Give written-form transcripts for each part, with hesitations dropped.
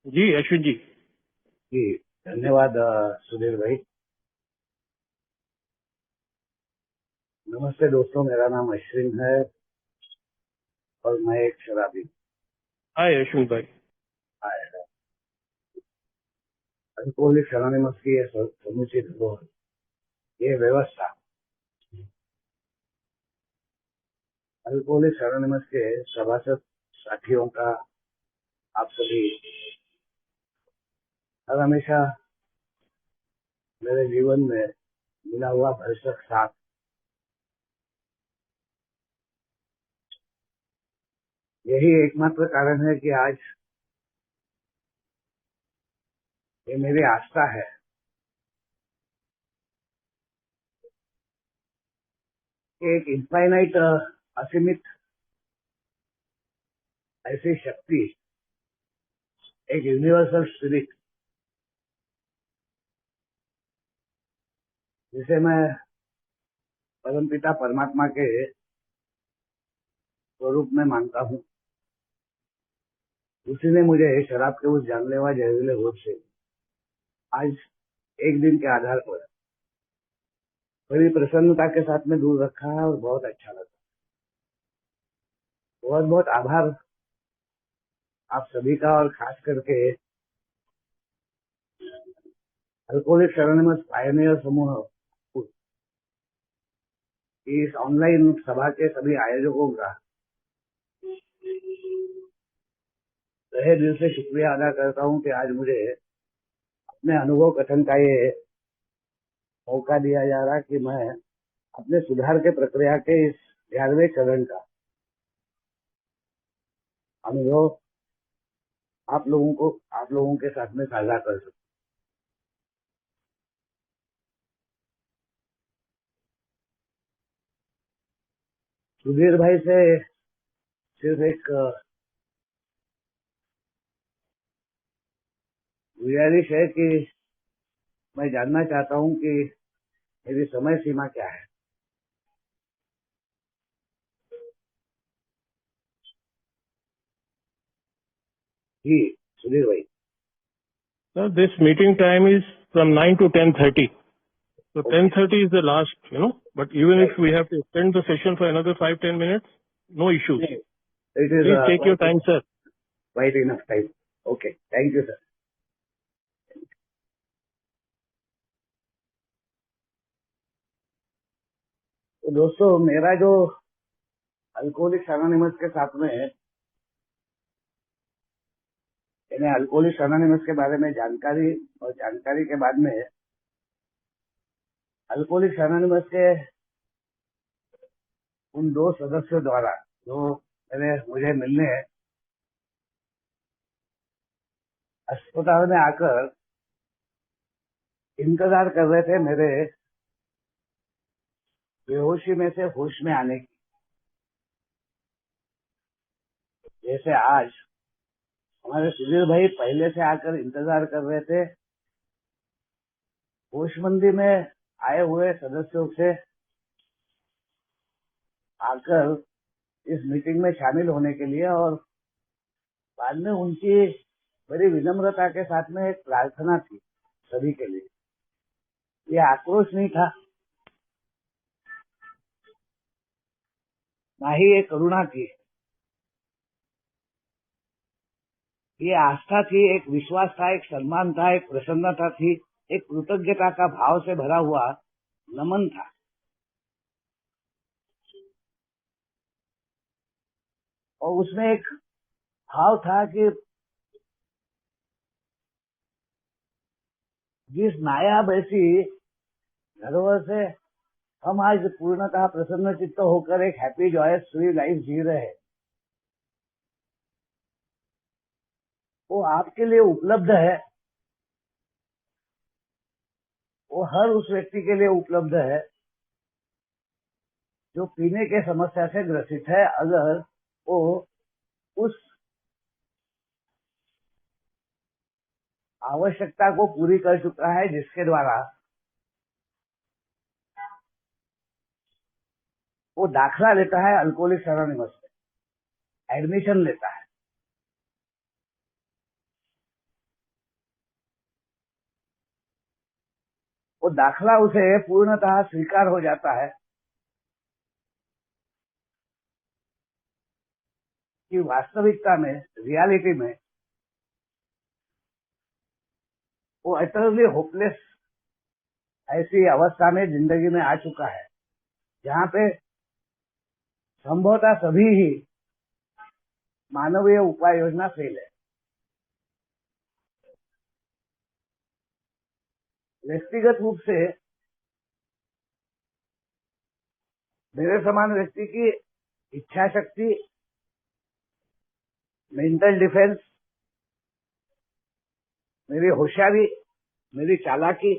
जी अश्विन जी। जी धन्यवाद सुधीर भाई। नमस्ते दोस्तों, मेरा नाम अश्विन है और मैं एक शराबी। हाय अश्विन भाई। अल्कोहलिक्स एनोनिमस की ये समुचित वो ये व्यवस्था अल्कोहलिक्स एनोनिमस के सभासद साथियों का आप सभी हर हमेशा मेरे जीवन में मिला हुआ भरसक साथ। यही एकमात्र कारण है कि आज ये मेरी आस्था है कि एक इनफाइनाइट असीमित ऐसी शक्ति, एक यूनिवर्सल स्पिरिट जिसे मैं परमपिता परमात्मा के स्वरूप में मानता हूँ, उसी ने मुझे शराब के उस जानलेवा जहरीले होश से आज एक दिन के आधार पर बड़ी प्रसन्नता के साथ में दूर रखा है और बहुत अच्छा लगा। बहुत बहुत आभार आप सभी का, और खास करके अल्कोहलिक्स एनोनिमस पायनियर समूह की इस ऑनलाइन सभा के सभी आयोजकों का तहे दिल से शुक्रिया अदा करता हूँ कि आज मुझे अपने अनुभव कथन का ये मौका दिया जा रहा कि मैं अपने सुधार के प्रक्रिया के इस 11वें चरण का अनुभव आप लोगों के साथ में साझा कर सकूं। सुधीर भाई से सिर्फ एक गुजारिश है कि मैं जानना चाहता हूँ कि मेरी समय सीमा क्या है। जी सुधीर भाई। Sir, this meeting time is from 9 to 10:30. So Okay. 10:30 is the last, But even Right. if we have to extend the session for another 5-10 minutes, no issues. It is Please take your time, sir. quite enough time. Okay. Thank you, sir. तो दोस्तों, मेरा जो alcoholics anonymous के साथ में यानी alcoholics anonymous के बारे में जानकारी और जानकारी के बाद में अल्कोहलिक्स एनोनिमस के उन दो सदस्यों द्वारा जो मुझे मिलने अस्पताल में आकर इंतजार कर रहे थे मेरे बेहोशी में से होश में आने की। जैसे आज हमारे सुधीर भाई पहले से आकर इंतजार कर रहे थे होशमंदी में आए हुए सदस्यों से आकर इस मीटिंग में शामिल होने के लिए, और बाद में उनकी बड़ी विनम्रता के साथ में एक प्रार्थना थी सभी के लिए। ये आक्रोश नहीं था, ना ही ये करुणा थी, ये आस्था थी, एक विश्वास था, एक सम्मान था, एक प्रसन्नता थी, एक कृतज्ञता का भाव से भरा हुआ नमन था। और उसमें एक भाव था कि जिस नायाब ऐसी धरोहर से हम आज पूर्णतः प्रसन्न चित्त होकर एक हैप्पी जॉयस फ्री लाइफ जी रहे हैं, वो आपके लिए उपलब्ध है। वो हर उस व्यक्ति के लिए उपलब्ध है जो पीने के समस्या से ग्रसित है। अगर वो उस आवश्यकता को पूरी कर चुका है जिसके द्वारा वो दाखला लेता है अल्कोहलिक्स एनोनिमस में, एडमिशन लेता है। दाखला उसे पूर्णतः स्वीकार हो जाता है कि वास्तविकता में, रियलिटी में वो अटरली होपलेस ऐसी अवस्था में जिंदगी में आ चुका है जहाँ पे संभवतः सभी ही मानवीय उपाय योजना फेल है। व्यक्तिगत रूप से मेरे समान व्यक्ति की इच्छा शक्ति, मेंटल डिफेंस, मेरी होशियारी, मेरी चालाकी,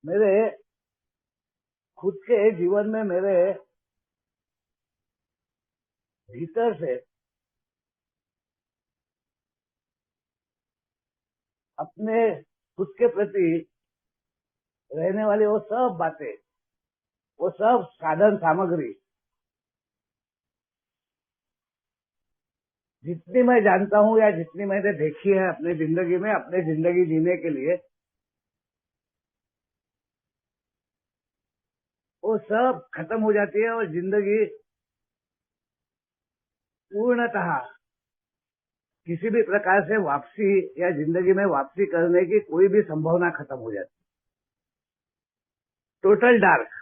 मेरे खुद के जीवन में मेरे भीतर से अपने खुद के प्रति रहने वाली वो सब बातें, वो सब साधन सामग्री जितनी मैं जानता हूँ या जितनी मैंने देखी है अपनी जिंदगी में, अपने जिंदगी जीने के लिए, वो सब खत्म हो जाती है और जिंदगी पूर्णतः किसी भी प्रकार से वापसी या जिंदगी में वापसी करने की कोई भी संभावना खत्म हो जाती है। टोटल डार्क,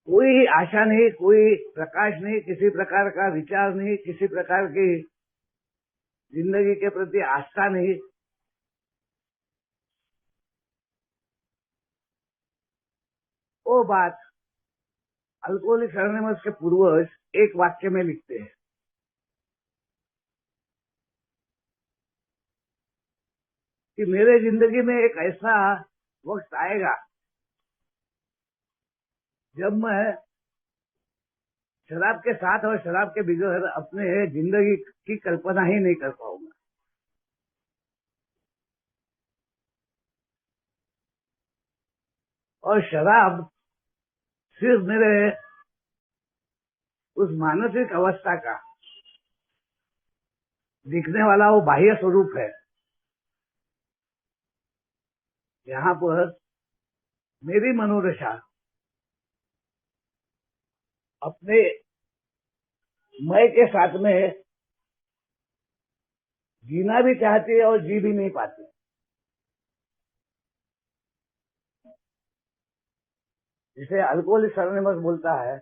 कोई आशा नहीं, कोई प्रकाश नहीं, किसी प्रकार का विचार नहीं, किसी प्रकार की जिंदगी के प्रति आस्था नहीं। वो बात अल्कोहलिक्स एनोनिमस के पूर्वज एक वाक्य में लिखते हैं कि मेरे जिंदगी में एक ऐसा वक्त आएगा जब मैं शराब के साथ और शराब के बगैर अपने जिंदगी की कल्पना ही नहीं कर पाऊंगा। और शराब सिर्फ मेरे उस मानसिक अवस्था का दिखने वाला वो बाह्य स्वरूप है, यहाँ पर मेरी मनोदशा अपने मैं के साथ में जीना भी चाहती है और जी भी नहीं पाती। जिसे अल्कोहलिक्स एनोनिमस बोलता है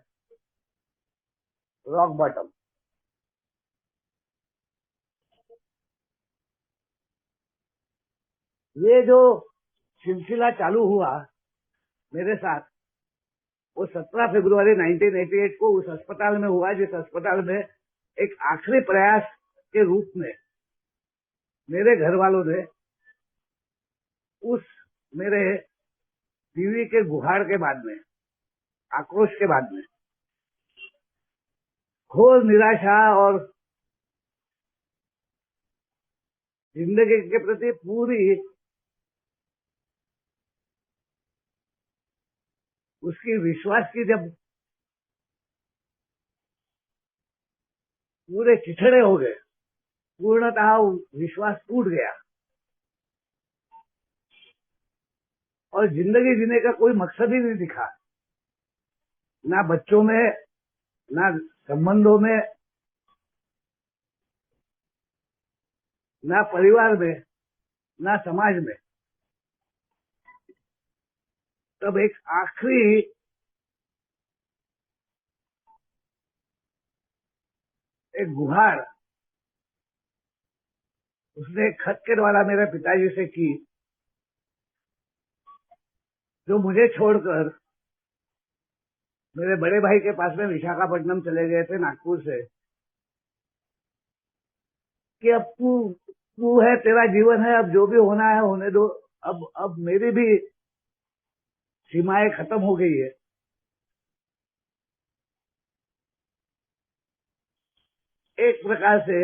रॉक बॉटम। ये जो सिलसिला चालू हुआ मेरे साथ, वो 17 फरवरी 1988 को उस अस्पताल में हुआ जिस अस्पताल में एक आखिरी प्रयास के रूप में मेरे घर वालों ने उस मेरे बीवी के गुहार के बाद में, आक्रोश के बाद में, घोर निराशा और जिंदगी के प्रति पूरी उसकी विश्वास की जब पूरे चिथड़े हो गए, पूर्णतः विश्वास टूट गया और जिंदगी जीने का कोई मकसद ही नहीं दिखा, ना बच्चों में, ना संबंधों में, ना परिवार में, ना समाज में। तब एक आखिरी एक गुहार उसने खत के द्वारा मेरे पिताजी से की, जो मुझे छोड़कर मेरे बड़े भाई के पास में विशाखापट्टनम चले गए थे नागपुर से, कि अब तू है, तेरा जीवन है, अब जो भी होना है होने दो, अब मेरी भी सीमाएं खत्म हो गई है। एक प्रकार से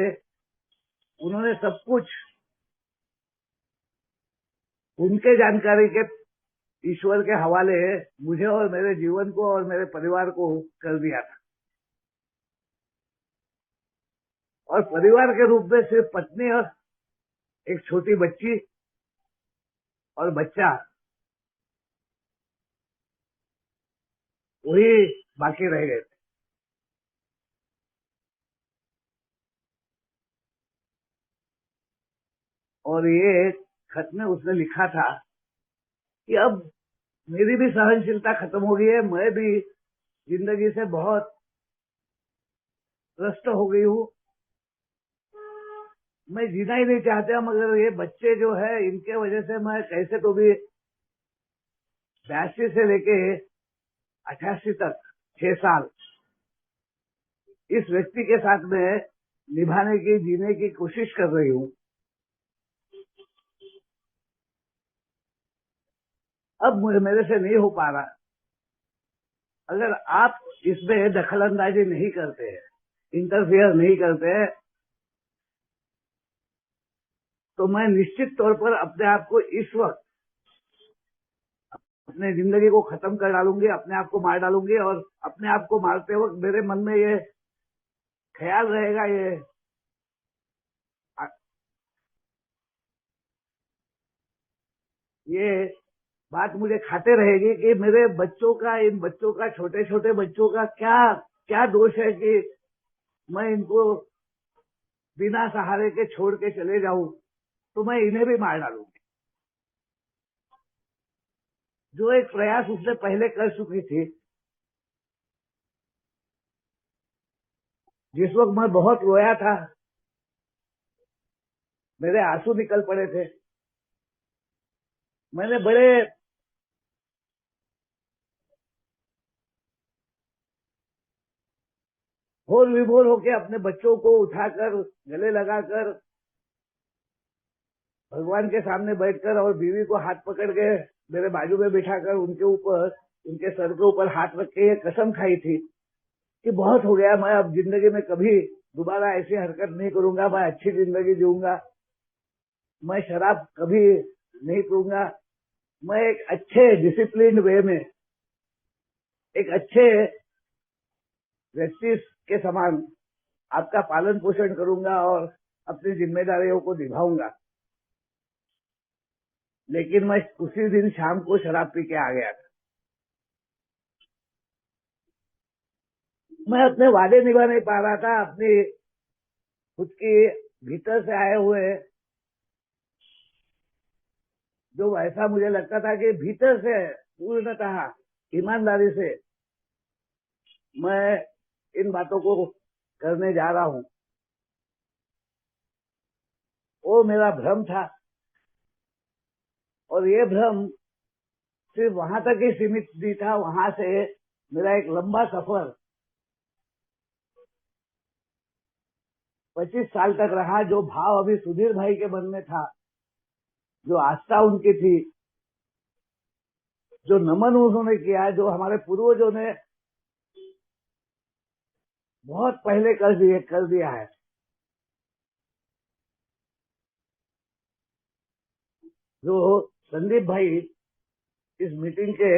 उन्होंने सब कुछ उनके जानकारी के ईश्वर के हवाले मुझे और मेरे जीवन को और मेरे परिवार को कर दिया था। और परिवार के रूप में सिर्फ पत्नी और एक छोटी बच्ची और बच्चा, वही बाकी रह गए थे। और ये खत में उसने लिखा था कि अब मेरी भी सहनशीलता खत्म हो गई है, मैं भी जिंदगी से बहुत त्रस्त हो गई हूँ, मैं जीना ही नहीं चाहता, मगर ये बच्चे जो है इनके वजह से मैं कैसे तो भी 82 से लेके 88 तक 6 साल इस व्यक्ति के साथ में निभाने की, जीने की कोशिश कर रही हूँ। अब मेरे से नहीं हो पा रहा। अगर आप इसमें दखल अंदाजी नहीं करते हैं, इंटरफियर नहीं करते हैं, तो मैं निश्चित तौर पर अपने आप को इस वक्त अपने जिंदगी को खत्म कर डालूंगी, अपने आप को मार डालूंगी। और अपने आप को मारते वक्त मेरे मन में ये ख्याल रहेगा, ये बात मुझे खाते रहेगी कि मेरे बच्चों का, इन बच्चों का, छोटे छोटे बच्चों का क्या क्या दोष है कि मैं इनको बिना सहारे के छोड़ के चले जाऊं, तो मैं इन्हें भी मार डालूंगी। जो एक प्रयास उसने पहले कर चुकी थी, जिस वक्त मैं बहुत रोया था, मेरे आंसू निकल पड़े थे, मैंने बड़े भोर विभोर होके अपने बच्चों को उठाकर गले लगाकर भगवान के सामने बैठकर और बीवी को हाथ पकड़ के मेरे बाजू में बिठाकर उनके ऊपर, उनके सर के ऊपर हाथ रख के ये कसम खाई थी कि बहुत हो गया, मैं अब जिंदगी में कभी दोबारा ऐसी हरकत नहीं करूंगा, मैं अच्छी जिंदगी जीऊंगा, मैं शराब कभी नहीं पीऊंगा, मैं एक अच्छे डिसिप्लिन वे में, एक अच्छे व्यक्ति के समान आपका पालन पोषण करूंगा और अपनी जिम्मेदारियों को निभाऊंगा। लेकिन मैं उसी दिन शाम को शराब पी के आ गया था। मैं अपने वादे निभा नहीं पा रहा था, अपनी खुद की भीतर से आए हुए, जो ऐसा मुझे लगता था कि भीतर से पूर्णतः ईमानदारी से मैं इन बातों को करने जा रहा हूं, वो मेरा भ्रम था। और ये भ्रम सिर्फ वहां तक ही सीमित नहीं था, वहां से मेरा एक लंबा सफर 25 साल तक रहा। जो भाव अभी सुधीर भाई के मन में था, जो आस्था उनकी थी, जो नमन उन्होंने किया, जो हमारे पूर्वजों ने बहुत पहले कर दिया है, जो संदीप भाई इस मीटिंग के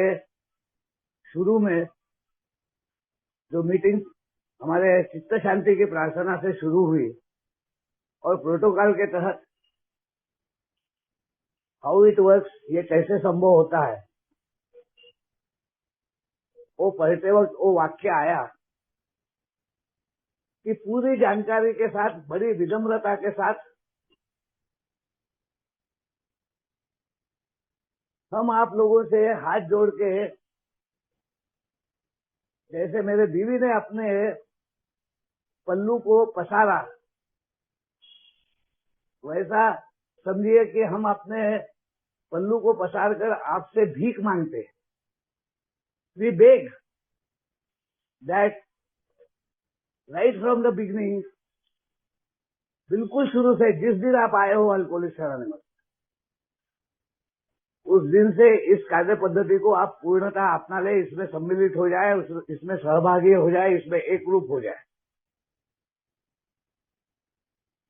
शुरू में, जो मीटिंग हमारे चित्त शांति की प्रार्थना से शुरू हुई और प्रोटोकॉल के तहत हाउ इट वर्क्स, ये कैसे संभव होता है, वो पढ़ते वक्त वो वाक्य आया कि पूरी जानकारी के साथ, बड़ी विनम्रता के साथ हम आप लोगों से हाथ जोड़ के, जैसे मेरे बीवी ने अपने पल्लू को पसारा, वैसा समझिए कि हम अपने पल्लू को पसार कर आपसे भीख मांगते। We beg that right from the beginning, बिल्कुल शुरू से, जिस दिन आप आए हो अल्कोहलिक एनोनिमस, उस दिन से इस कार्य पद्धति को आप पूर्णतः अपना ले, इसमें सम्मिलित हो जाए, इसमें सहभागी हो जाए, इसमें एक रूप हो जाए।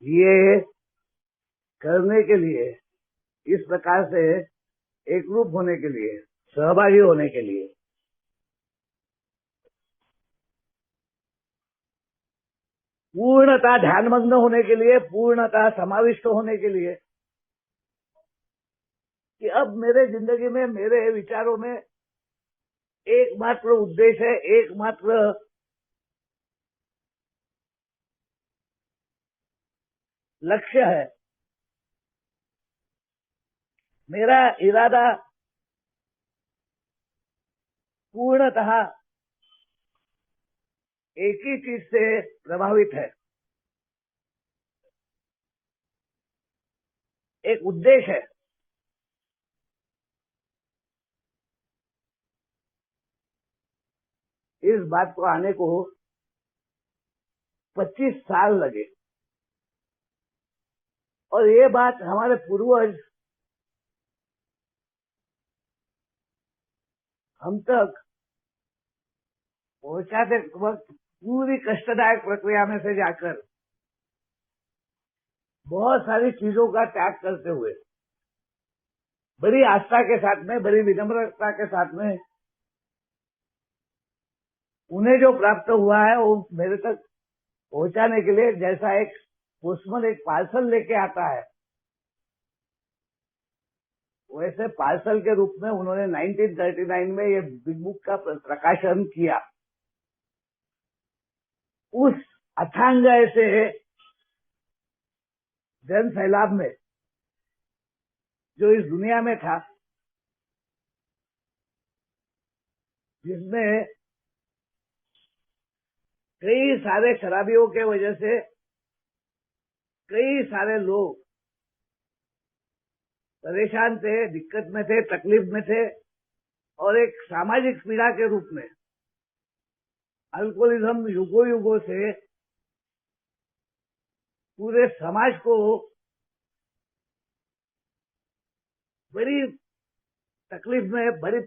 ये करने के लिए, इस प्रकार से एक रूप होने के लिए, सहभागी होने के लिए, पूर्णतः ध्यानमग्न होने के लिए, पूर्णतः समाविष्ट होने के लिए कि अब मेरे जिंदगी में, मेरे विचारों में एकमात्र उद्देश्य है, एकमात्र लक्ष्य है। मेरा इरादा पूर्णतः एक ही चीज से प्रभावित है, एक उद्देश्य है। इस बात को आने को 25 साल लगे, और ये बात हमारे पूर्वज हम तक पहुंचाते वक्त पूरी कष्टदायक प्रक्रिया में से जाकर बहुत सारी चीजों का त्याग करते हुए, बड़ी आस्था के साथ में, बड़ी विनम्रता के साथ में उन्हें जो प्राप्त हुआ है वो मेरे तक पहुंचाने के लिए, जैसा एक पोस्टमैन एक पार्सल लेके आता है, वैसे पार्सल के रूप में उन्होंने 1939 में ये बिग बुक का प्रकाशन किया। उस अथांग ऐसे जन सैलाब में जो इस दुनिया में था, जिसमें कई सारे शराबियों के वजह से कई सारे लोग परेशान थे, दिक्कत में थे, तकलीफ में थे, और एक सामाजिक पीड़ा के रूप में अल्कोहलिज्म युगों युगों से पूरे समाज को बड़ी तकलीफ में, बड़ी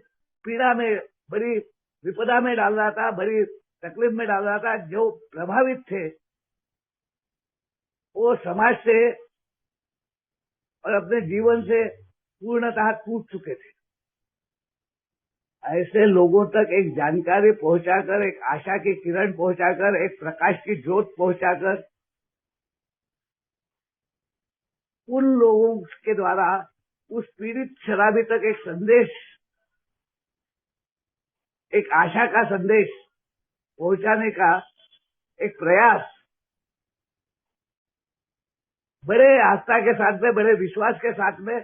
पीड़ा में, बड़ी विपदा में डाल रहा था, बड़ी तकलीफ में डाल रहा था। जो प्रभावित थे वो समाज से और अपने जीवन से पूर्णतः टूट चुके थे। ऐसे लोगों तक एक जानकारी पहुंचाकर, एक आशा की किरण पहुंचाकर, एक प्रकाश की ज्योत पहुंचाकर, उन लोगों के द्वारा उस पीड़ित शराबी तक एक संदेश, एक आशा का संदेश पहुंचाने का एक प्रयास बड़े आस्था के साथ में, बड़े विश्वास के साथ में,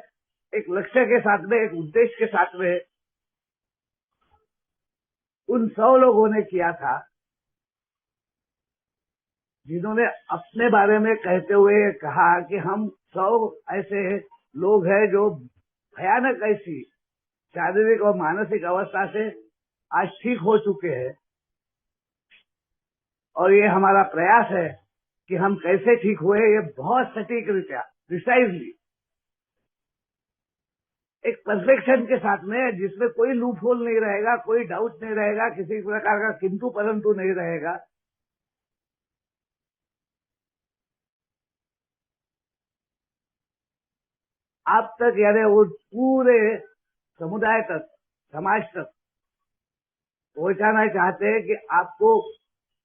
एक लक्ष्य के साथ में, एक उद्देश्य के साथ में उन 100 लोगों ने किया था, जिन्होंने अपने बारे में कहते हुए कहा कि हम 100 ऐसे लोग हैं जो भयानक ऐसी शारीरिक और मानसिक अवस्था से आज ठीक हो चुके हैं, और ये हमारा प्रयास है कि हम कैसे ठीक हुए, ये बहुत सटीक रीत्या, प्रिसाइजली, एक परफेक्शन के साथ में, जिसमें कोई लूप होल नहीं रहेगा, कोई डाउट नहीं रहेगा, किसी प्रकार का किंतु परंतु नहीं रहेगा। आप तक, यानी वो पूरे समुदाय तक, समाज तक पहुंचाना चाहते हैं कि आपको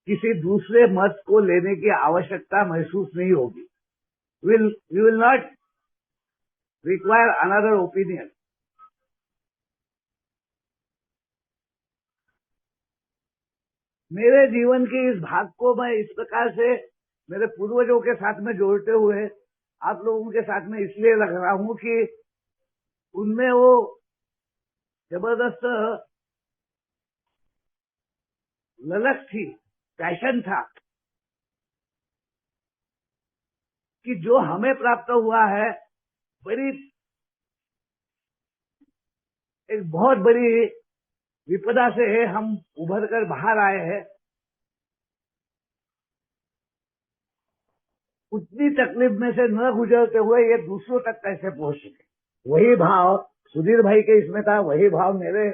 किसी दूसरे मत को लेने की आवश्यकता महसूस नहीं होगी। You will not require another opinion. मेरे जीवन के इस भाग को मैं इस प्रकार से मेरे पूर्वजों के साथ में जोड़ते हुए आप लोगों के साथ में इसलिए लग रहा हूं कि उनमें वो जबरदस्त ललक थी, पैशन था, कि जो हमें प्राप्त हुआ है, बड़ी एक बहुत बड़ी विपदा से हम उभर कर बाहर आए हैं, उतनी तकलीफ में से न गुजरते हुए ये दूसरों तक कैसे पहुंच सके। वही भाव सुधीर भाई के इसमें था, वही भाव मेरे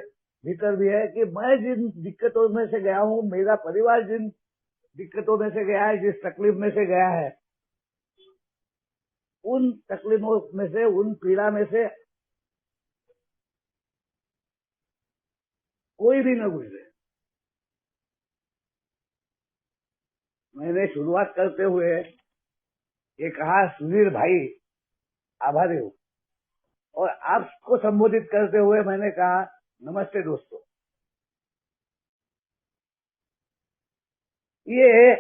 भीतर भी है कि मैं जिन दिक्कतों में से गया हूं, मेरा परिवार जिन दिक्कतों में से गया है, जिस तकलीफ में से गया है, उन तकलीफों में से, उन पीड़ा में से कोई भी न गुजरे। मैंने शुरुआत करते हुए ये कहा, सुधीर भाई आभारी हूं, और आपको संबोधित करते हुए मैंने कहा, नमस्ते दोस्तों। ये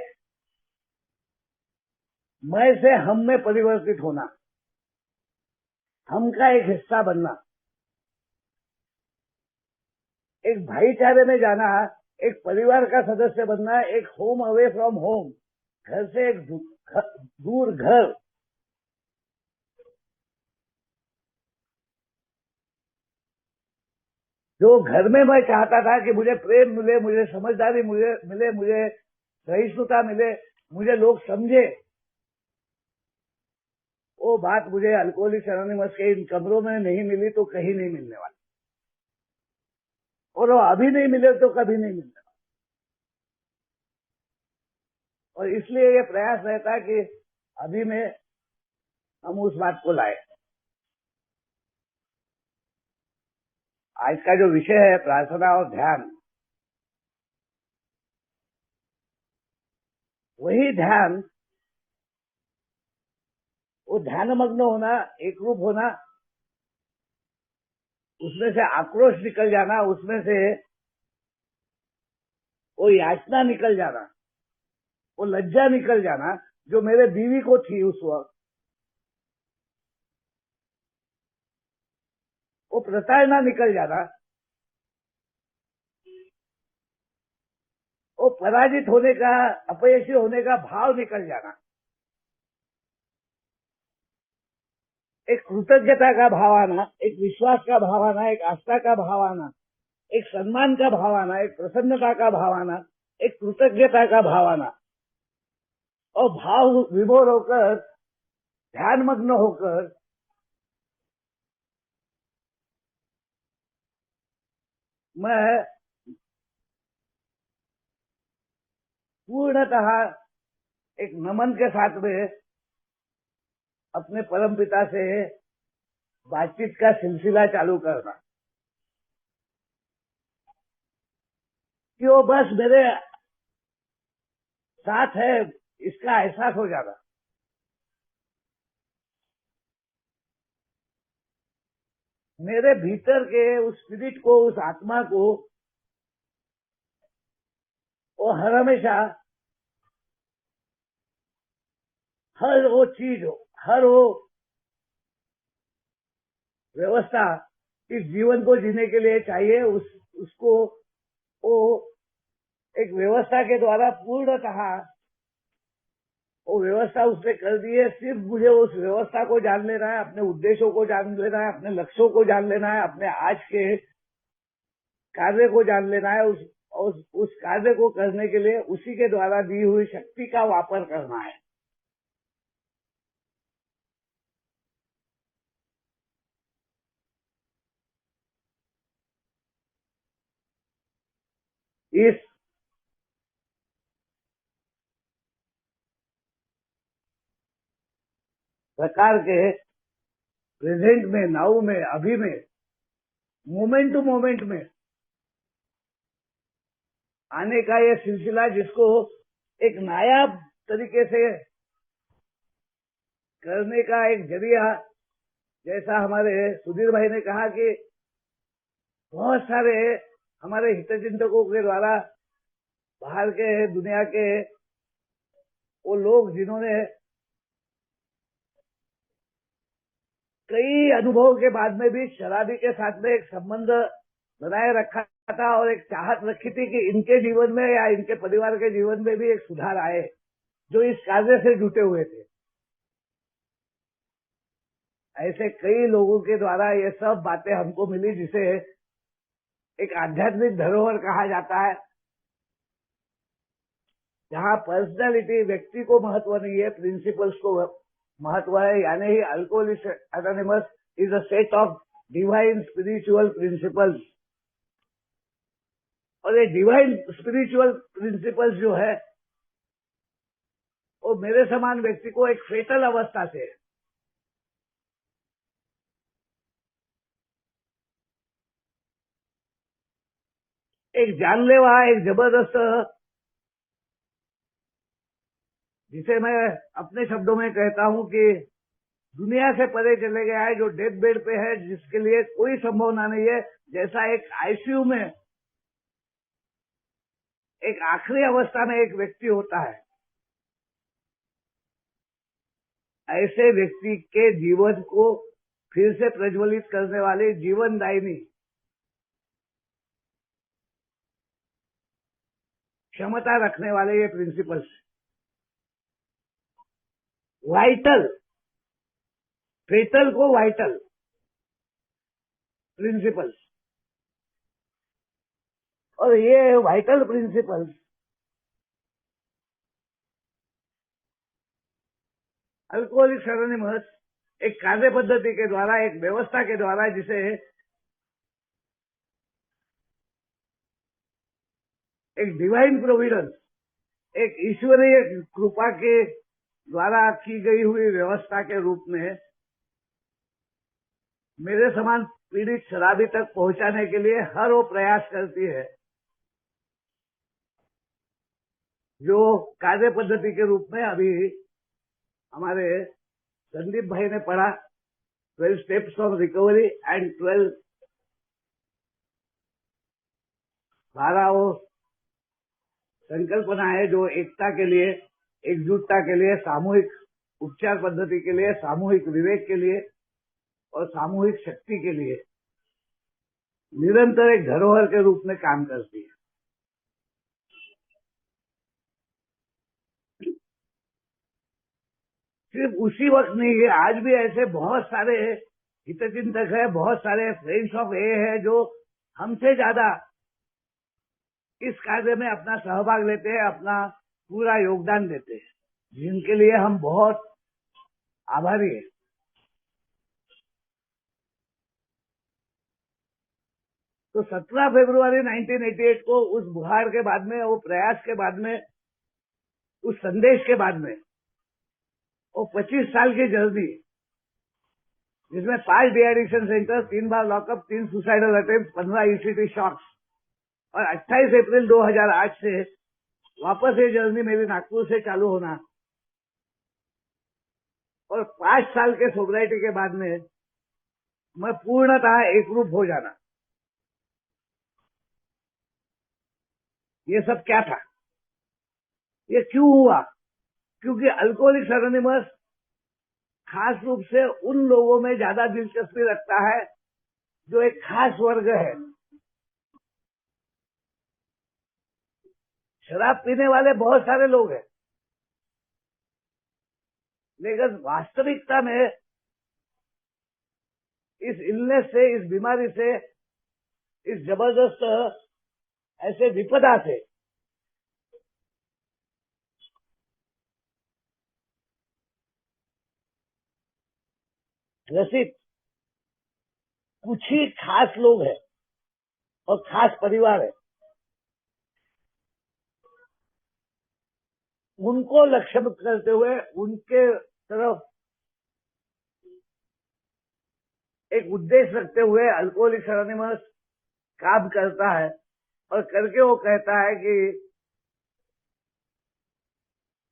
मैं से हम में परिवर्तित होना, हम का एक हिस्सा बनना, एक भाईचारे में जाना, एक परिवार का सदस्य बनना, एक होम अवे फ्रॉम होम, घर से एक दूर घर, जो घर में मैं चाहता था कि मुझे प्रेम मिले, मुझे समझदारी मिले, मुझे सहिष्णुता मिले, मुझे लोग समझे, वो बात मुझे अल्कोहलिक्स एनोनिमस के इन कमरों में नहीं मिली तो कहीं नहीं मिलने वाली, और वो अभी नहीं मिले तो कभी नहीं मिलने वाली। और इसलिए ये प्रयास रहता है कि अभी में हम उस बात को लाए। आज का जो विषय है प्रार्थना और ध्यान, वही ध्यान, वो ध्यानमग्न होना, एक रूप होना, उसमें से आक्रोश निकल जाना, उसमें से वो याचना निकल जाना, वो लज्जा निकल जाना जो मेरे बीवी को थी उस वक्त, वो प्रताड़ना निकल जाना, वो पराजित होने का, अपयशी होने का भाव निकल जाना, एक कृतज्ञता का भाव आना, एक विश्वास का भाव आना, एक आस्था का भाव आना, एक सम्मान का भाव आना, एक प्रसन्नता का भाव आना, एक कृतज्ञता का भाव आना, और भाव विभोर होकर, ध्यानमग्न होकर मैं पूर्णतः एक नमन के साथ में अपने परमपिता से बातचीत का सिलसिला चालू करना, कि वो बस मेरे साथ है, इसका एहसास हो जाना। मेरे भीतर के उस स्पिरिट को, उस आत्मा को, वो हर हमेशा, हर वो चीज हो, हर वो व्यवस्था इस जीवन को जीने के लिए चाहिए, उसको वो एक व्यवस्था के द्वारा पूर्णतः वो व्यवस्था उसने कर दी है। सिर्फ मुझे उस व्यवस्था को जान लेना है, अपने उद्देश्यों को जान लेना है, अपने लक्ष्यों को जान लेना है, अपने आज के कार्य को जान लेना है, उस कार्य को करने के लिए उसी के द्वारा दी हुई शक्ति का वापर करना है। इस प्रकार के प्रेजेंट में, नाउ में, अभी में, मोमेंट टू मोमेंट में आने का ये सिलसिला, जिसको एक नायाब तरीके से करने का एक जरिया, जैसा हमारे सुधीर भाई ने कहा कि बहुत सारे हमारे हितचिंतकों के द्वारा बाहर के दुनिया के वो लोग जिन्होंने कई अनुभव के बाद में भी शराबी के साथ में एक संबंध बनाए रखा था और एक चाहत रखी थी कि इनके जीवन में या इनके परिवार के जीवन में भी एक सुधार आए, जो इस कार्य से जुटे हुए थे। ऐसे कई लोगों के द्वारा ये सब बातें हमको मिली, जिसे एक आध्यात्मिक धरोहर कहा जाता है, जहाँ पर्सनैलिटी, व्यक्ति को महत्व नहीं है, प्रिंसिपल्स को महत्व है। यानी ही alcoholics anonymous is a set of divine spiritual principles, और ये डिवाइन स्पिरिचुअल प्रिंसिपल्स जो है वो मेरे समान व्यक्ति को एक फेटल अवस्था से, एक जानलेवा, एक जबरदस्त, जिसे मैं अपने शब्दों में कहता हूं कि दुनिया से परे चले गया है, जो डेथ बेड पे है, जिसके लिए कोई संभावना नहीं है, जैसा एक आईसीयू में एक आखिरी अवस्था में एक व्यक्ति होता है, ऐसे व्यक्ति के जीवन को फिर से प्रज्वलित करने वाली जीवनदायिनी क्षमता रखने वाले ये प्रिंसिपल्स, वाइटल, फेटल को वाइटल प्रिंसिपल्स, और ये वाइटल प्रिंसिपल्स अल्कोहलिक्स एनोनिमस एक कार्य पद्धति के द्वारा, एक व्यवस्था के द्वारा, जिसे एक डिवाइन प्रोविडेंस, एक ईश्वरीय कृपा के द्वारा की गई हुई व्यवस्था के रूप में मेरे समान पीड़ित शराबी तक पहुंचाने के लिए हर वो प्रयास करती है, जो कार्य पद्धति के रूप में अभी हमारे संदीप भाई ने पढ़ा, 12 स्टेप्स ऑफ रिकवरी एंड 12 वो संकल्पना है, जो एकता के लिए, एकजुटता के लिए, सामूहिक उपचार पद्धति के लिए, सामूहिक विवेक के लिए और सामूहिक शक्ति के लिए निरंतर एक धरोहर के रूप में काम करती है। सिर्फ उसी वक्त नहीं है, आज भी ऐसे बहुत सारे हितचिंतक है, बहुत सारे फ्रेंड्स ऑफ ए है, जो हमसे ज्यादा इस कार्य में अपना सहभाग लेते हैं, अपना पूरा योगदान देते हैं, जिनके लिए हम बहुत आभारी हैं। तो 17 फरवरी 1988 को उस बुहार के बाद में, वो प्रयास के बाद में, उस संदेश के बाद में, वो 25 साल की जर्नी, जिसमें 5 डिएडिक्शन सेंटर, 3 बार lockup, 3 suicidal attempt, 15 ECT shocks, और 28 अप्रैल 2008 से वापस ये जर्नी मेरी नागपुर से चालू होना, और 5 साल के सोब्राइटी के बाद में मैं पूर्णतः एकरूप हो जाना, ये सब क्या था, ये क्यों हुआ? क्योंकि अल्कोहलिक्स एनोनिमस खास रूप से उन लोगों में ज्यादा दिलचस्पी रखता है जो एक खास वर्ग है। शराब पीने वाले बहुत सारे लोग हैं, लेकिन वास्तविकता में इस इलनेस से, इस बीमारी से, इस जबरदस्त ऐसे विपदा से ग्रसित कुछ ही खास लोग हैं और खास परिवार है। उनको लक्ष्य करते हुए, उनके तरफ एक उद्देश्य रखते हुए अल्कोहलिक्स एनोनिमस काम करता है, और करके वो कहता है कि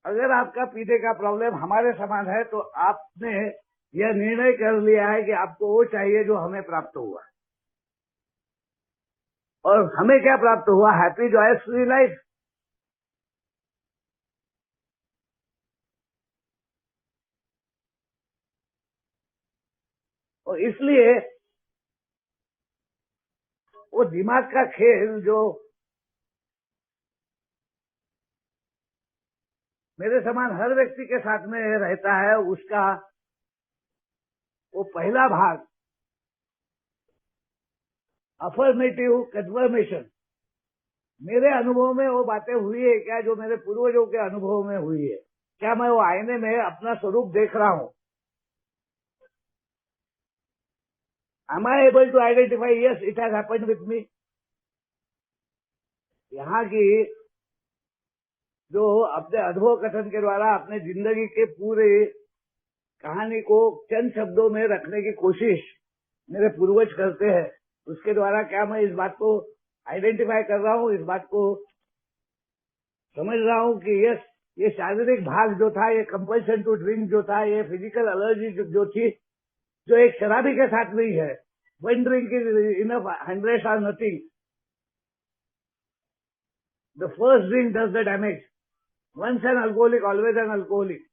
अगर आपका पीने का प्रॉब्लम हमारे समान है, तो आपने यह निर्णय कर लिया है कि आपको वो चाहिए जो हमें प्राप्त हुआ, और हमें क्या प्राप्त हुआ? Happy joyous free life. और इसलिए वो दिमाग का खेल जो मेरे समान हर व्यक्ति के साथ में रहता है, उसका वो पहला भाग, अफर्मेटिव कन्फर्मेशन, मेरे अनुभव में वो बातें हुई है क्या जो मेरे पूर्वजों के अनुभव में हुई है? क्या मैं वो आईने में अपना स्वरूप देख रहा हूं? Am I able to identify? Yes, it has happened with me. यहाँ की जो अपने अनुभव कथन के द्वारा अपने जिंदगी के पूरे कहानी को चंद शब्दों में रखने की कोशिश मेरे पूर्वज करते हैं, उसके द्वारा क्या मैं इस बात को आइडेंटिफाई कर रहा हूँ, इस बात को समझ रहा हूँ कि यस, ये शारीरिक भाग जो था, ये कंपल्शन टू ड्रिंक जो था, ये फिजिकल एलर्जी जो थी, जो एक शराबी के साथ नहीं है. One drink is enough, 100 are nothing. The first drink does the damage. Once an alcoholic always an alcoholic.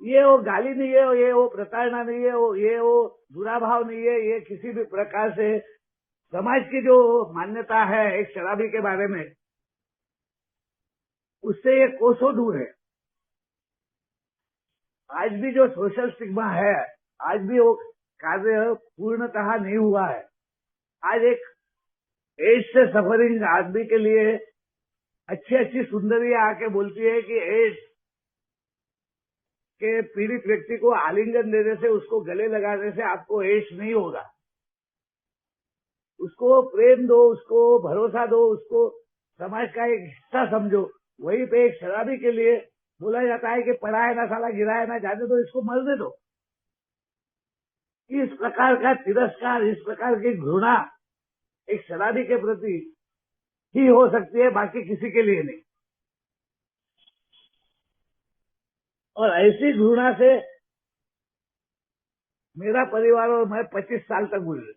ये वो गाली नहीं है, ये वो प्रताड़ना नहीं है, ये वो बुरा भाव नहीं है. ये किसी भी प्रकार से समाज की जो मान्यता है एक शराबी के बारे में, उससे ये कोसों दूर है. आज भी जो सोशल स्टिग्मा है, आज भी वो कार्य पूर्णतः नहीं हुआ है. आज एक एड्स से सफरिंग आदमी के लिए अच्छी अच्छी सुंदरियां आके बोलती है कि एड्स के पीड़ित व्यक्ति को आलिंगन देने से, उसको गले लगाने से आपको एड्स नहीं होगा. उसको प्रेम दो, उसको भरोसा दो, उसको समाज का एक हिस्सा समझो. वहीं पे एक शराबी के लिए बोला जाता है कि पढ़ा है ना साला, गिरा है ना, जाने दो, इसको मरने दो. इस प्रकार का तिरस्कार, इस प्रकार की घृणा एक शराबी के प्रति ही हो सकती है, बाकी किसी के लिए नहीं. और ऐसी घृणा से मेरा परिवार और मैं 25 साल तक गुजरे.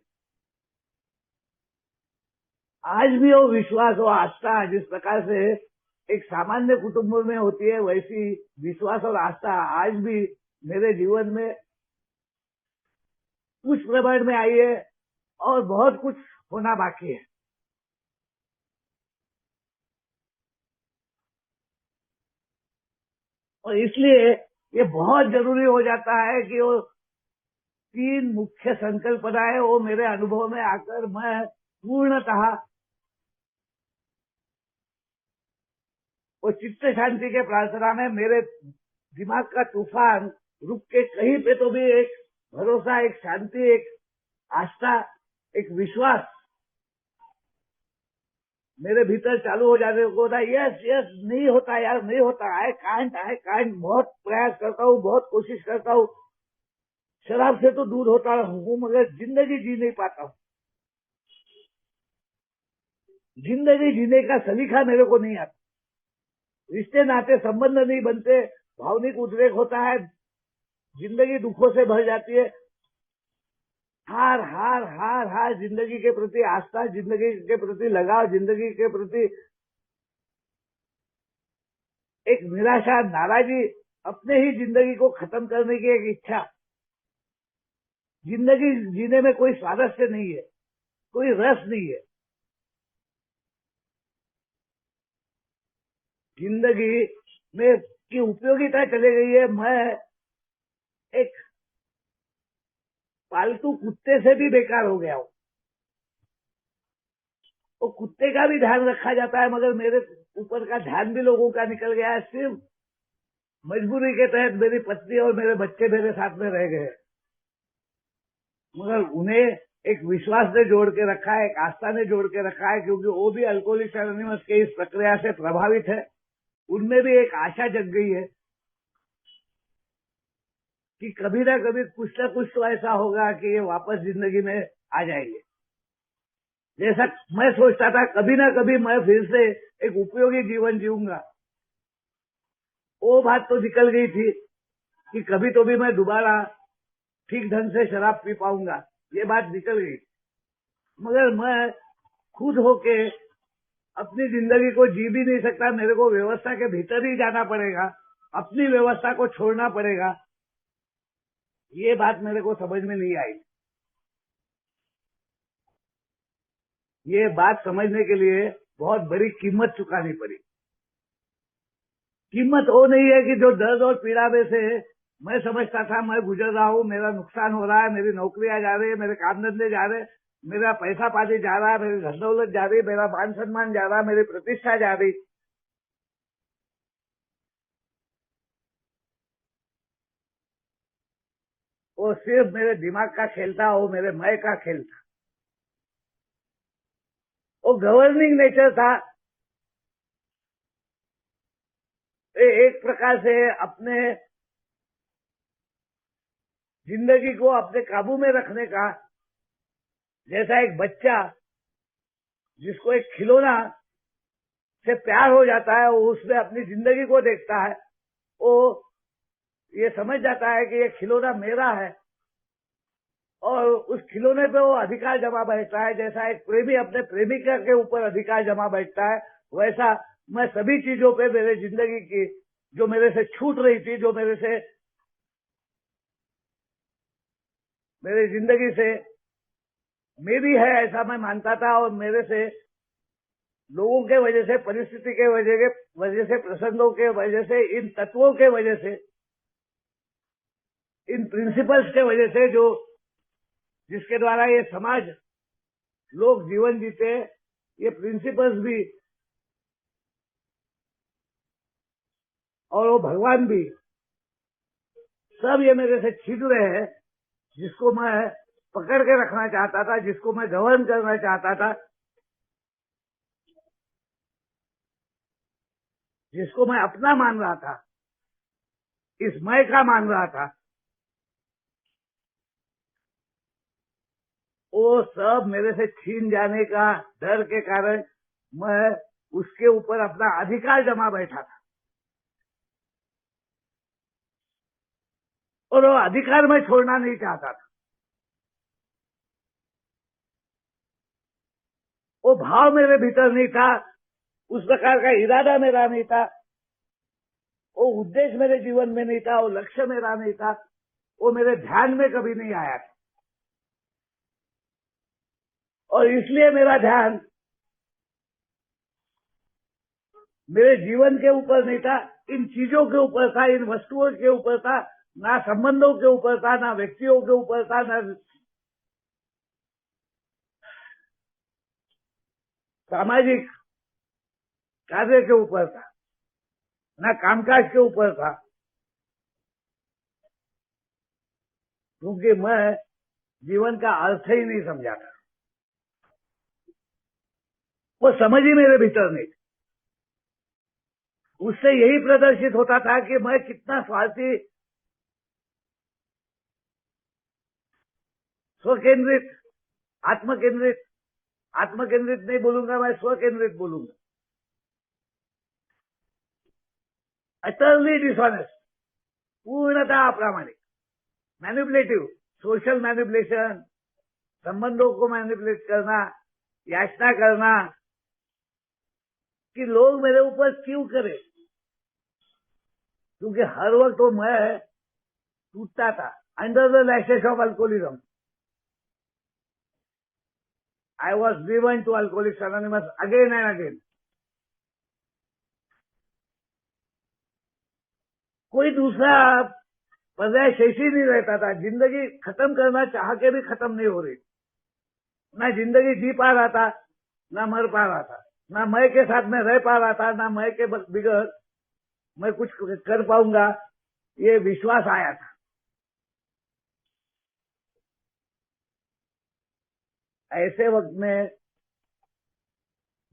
आज भी वो विश्वास, वो आस्था जिस प्रकार से एक सामान्य कुटुंब में होती है, वैसी विश्वास और आस्था आज भी मेरे जीवन में कुछ प्रमाण में आई है और बहुत कुछ होना बाकी है. और इसलिए ये बहुत जरूरी हो जाता है कि वो 3 मुख्य संकल्पनाएं वो मेरे अनुभव में आकर मैं पूर्णतः वो चित्त शांति के प्रार्थना में मेरे दिमाग का तूफान रुक के कहीं पे तो भी एक भरोसा, एक शांति, एक आस्था, एक विश्वास मेरे भीतर चालू हो जाने को था. यस यस, नहीं होता यार, नहीं होता. I can't. बहुत प्रयास करता हूँ, बहुत कोशिश करता हूँ, शराब से तो दूर होता हूँ, मगर जिंदगी जी नहीं पाता हूँ. जिंदगी जीने का सलीका मेरे को नहीं आता. रिश्ते नाते संबंध नहीं बनते, भावनिक उद्रेक होता है, जिंदगी दुखों से भर जाती है. हार हार हार हार. जिंदगी के प्रति आस्था, जिंदगी के प्रति लगाव, जिंदगी के प्रति एक निराशा, नाराजगी, अपने ही जिंदगी को खत्म करने की एक इच्छा. जिंदगी जीने में कोई स्वारस्य नहीं है, कोई रस नहीं है. जिंदगी में की उपयोगिता चले गई है. मैं एक पालतू कुत्ते से भी बेकार हो गया हूं. तो कुत्ते का भी ध्यान रखा जाता है, मगर मेरे ऊपर का ध्यान भी लोगों का निकल गया है. सिर्फ मजबूरी के तहत मेरी पत्नी और मेरे बच्चे मेरे साथ में रह गए, मगर उन्हें एक विश्वास ने जोड़ के रखा है, एक आस्था ने जोड़ के रखा है, क्योंकि वो भी अल्कोहलिक्स एनोनिमस के इस प्रक्रिया से प्रभावित है. उनमें भी एक आशा जग गई है कि कभी ना कभी कुछ ना कुछ तो ऐसा होगा कि ये वापस जिंदगी में आ जाएंगे. जैसा मैं सोचता था कभी ना कभी मैं फिर से एक उपयोगी जीवन जीऊंगा, वो बात तो निकल गई थी कि कभी तो भी मैं दोबारा ठीक ढंग से शराब पी पाऊंगा, ये बात निकल गई. मगर मैं खुद होके अपनी जिंदगी को जी भी नहीं सकता. मेरे को व्यवस्था के भीतर ही जाना पड़ेगा, अपनी व्यवस्था को छोड़ना पड़ेगा. ये बात मेरे को समझ में नहीं आई. ये बात समझने के लिए बहुत बड़ी कीमत चुकानी पड़ी. कीमत वो नहीं है कि जो दर्द और पीड़ा में से मैं समझता था मैं गुजर रहा हूँ, मेरा नुकसान हो रहा है, मेरी नौकरियां जा रही है, मेरे काम धंधे जा रहे, मेरा पैसा पानी जा रहा है, मेरी धन दौलत जा रही, मेरा मान सम्मान जा रहा, मेरी प्रतिष्ठा जा रही. वो सिर्फ मेरे दिमाग का खेल था, वो मेरे मैं का खेल था. वो गवर्निंग नेचर था. एक प्रकार से अपने जिंदगी को अपने काबू में रखने का, जैसा एक बच्चा जिसको एक खिलौना से प्यार हो जाता है, वो उसमें अपनी जिंदगी को देखता है, वो ये समझ जाता है कि ये खिलौना मेरा है और उस खिलौने पे वो अधिकार जमा बैठता है। जैसा एक प्रेमी अपने प्रेमिका के ऊपर अधिकार जमा बैठता है, वैसा मैं सभी चीजों पे मेरे जिंदगी की जो मेरे से छूट रही थी, जो मेरी जिंदगी से मेरी है ऐसा मैं मानता था, और मेरे से लोगों के वजह से, परिस्थिति के वजह से, प्रसंगों के वजह से, इन तत्वों के वजह से, इन प्रिंसिपल्स के वजह से जो जिसके द्वारा ये समाज लोग जीवन जीते, ये प्रिंसिपल्स भी और वो भगवान भी सब ये मेरे से छीन रहे हैं। जिसको मैं पकड़ के रखना चाहता था, जिसको मैं गवर्न करना चाहता था, जिसको मैं अपना मान रहा था, इस मैं का मान रहा था, वो सब मेरे से छीन जाने का डर के कारण मैं उसके ऊपर अपना अधिकार जमा बैठा था, और वो अधिकार मैं छोड़ना नहीं चाहता था। वो भाव मेरे भीतर नहीं था, उस प्रकार का इरादा मेरा नहीं था, वो उद्देश्य मेरे जीवन में नहीं था, वो लक्ष्य मेरा नहीं था, वो मेरे ध्यान में कभी नहीं आया था। और इसलिए मेरा ध्यान मेरे जीवन के ऊपर नहीं था, इन चीजों के ऊपर था, इन वस्तुओं के ऊपर था, ना संबंधों के ऊपर था, ना व्यक्तियों के ऊपर था, ना सामाजिक कार्य के ऊपर था, ना कामकाज के ऊपर था। क्योंकि मैं जीवन का अर्थ ही नहीं समझा था, वो समझ ही मेरे भीतर नहीं थी। उससे यही प्रदर्शित होता था कि मैं कितना स्वार्थी, स्वकेंद्रित, आत्मकेंद्रित नहीं बोलूंगा, मैं स्वकेंद्रित बोलूंगा, अटरली डिसऑनेस्ट, पूर्णतः अप्रामाणिक, मैनिपुलेटिव, सोशल मैनिपुलेशन, संबंधों को मैनिपुलेट करना, याचना करना कि लोग मेरे ऊपर क्यों करें, क्योंकि हर वक्त वो मैं टूटता था under the lashes of alcoholism. I was driven to Alcoholics Anonymous again and again. कोई दूसरा पर्याय शेष ही नहीं रहता था। जिंदगी खत्म करना चाह के भी खत्म नहीं हो रही, ना जिंदगी जी पा रहा था, ना मर पा रहा था, ना मैं के साथ में रह पा रहा था, ना मैं के बिगड़ मैं कुछ कर पाऊंगा, ये विश्वास आया था। ऐसे वक्त में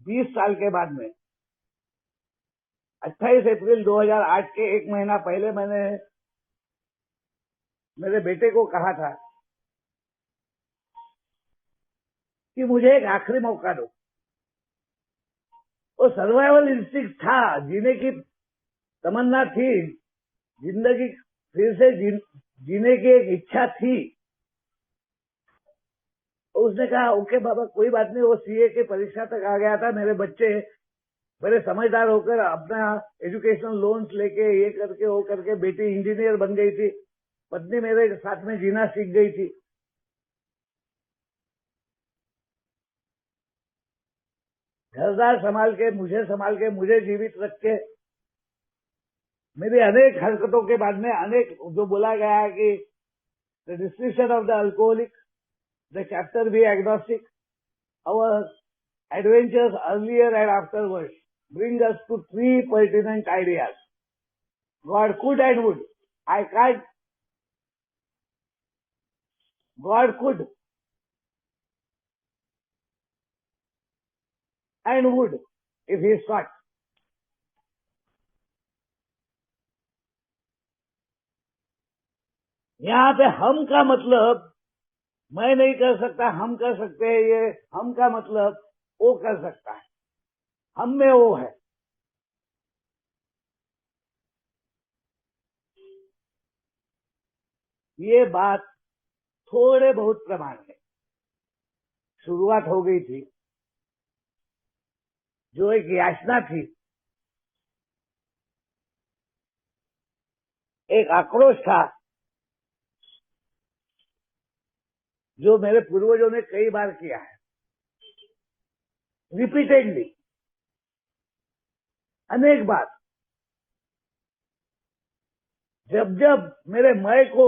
20 साल के बाद में 28 अप्रैल 2008 के एक महीना पहले मैंने मेरे बेटे को कहा था कि मुझे एक आखिरी मौका दो। वो सर्वाइवल इंस्टिंक्ट था, जीने की तमन्ना थी, जिंदगी फिर से जीने की एक इच्छा थी। उसने कहा ओके बाबा कोई बात नहीं, वो सीए की परीक्षा तक आ गया था। मेरे बच्चे बड़े समझदार होकर अपना एजुकेशनल लोन्स लेके ये करके वो करके, बेटी इंजीनियर बन गई थी, पत्नी मेरे साथ में जीना सीख गई थी। घरदार संभाल के, मुझे जीवित रख के, मेरी अनेक हरकतों के बाद में अनेक जो बोला गया कि the description of the alcoholic, the chapter be agnostic, our adventures earlier and afterwards bring us to 3 pertinent ideas. God could and would. I can't. God could and would if he sought. यहाँ पे हम का मतलब मैं नहीं कर सकता, हम कर सकते हैं, ये हम का मतलब वो कर सकता है, हम में वो है। ये बात थोड़े बहुत प्रमाण में शुरुआत हो गई थी। जो एक याचना थी, एक आक्रोश था, जो मेरे पूर्वजों ने कई बार किया है, रिपीटेडली, अनेक बार। जब जब मेरे मैं को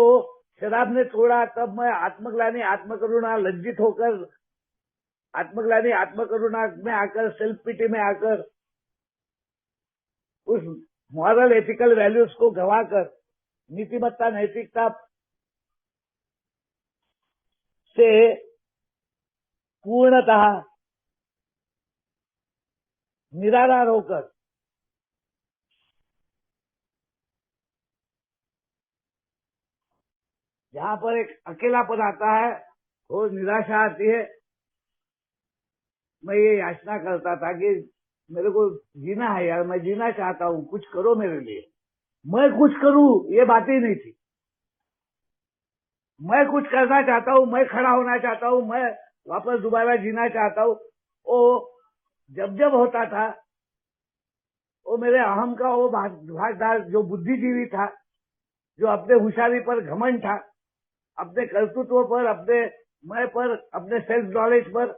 शराब ने तोड़ा, तब मैं आत्मग्लानि, आत्मकरुणा, लज्जित होकर आत्मग्लानि, आत्मकरुणा में आकर, सेल्फ पिटी में आकर, उस मॉरल एथिकल वैल्यूज को गंवाकर, नीतिमत्ता, नैतिकता से पूर्णतः निराधार होकर जहां पर एक अकेलापन आता है, वो निराशा आती है, मैं ये याचना करता था कि मेरे को जीना है यार, मैं जीना चाहता हूं, कुछ करो मेरे लिए। मैं कुछ करूं ये बात ही नहीं थी। मैं कुछ करना चाहता हूं, मैं खड़ा होना चाहता हूं, मैं वापस दोबारा जीना चाहता हूं। वो जब जब होता था, वो मेरे अहम का वो भागदार जो बुद्धिजीवी था, जो अपने होशियारी पर घमंड था, अपने कर्तृत्व पर, अपने मैं पर, अपने सेल्फ नॉलेज पर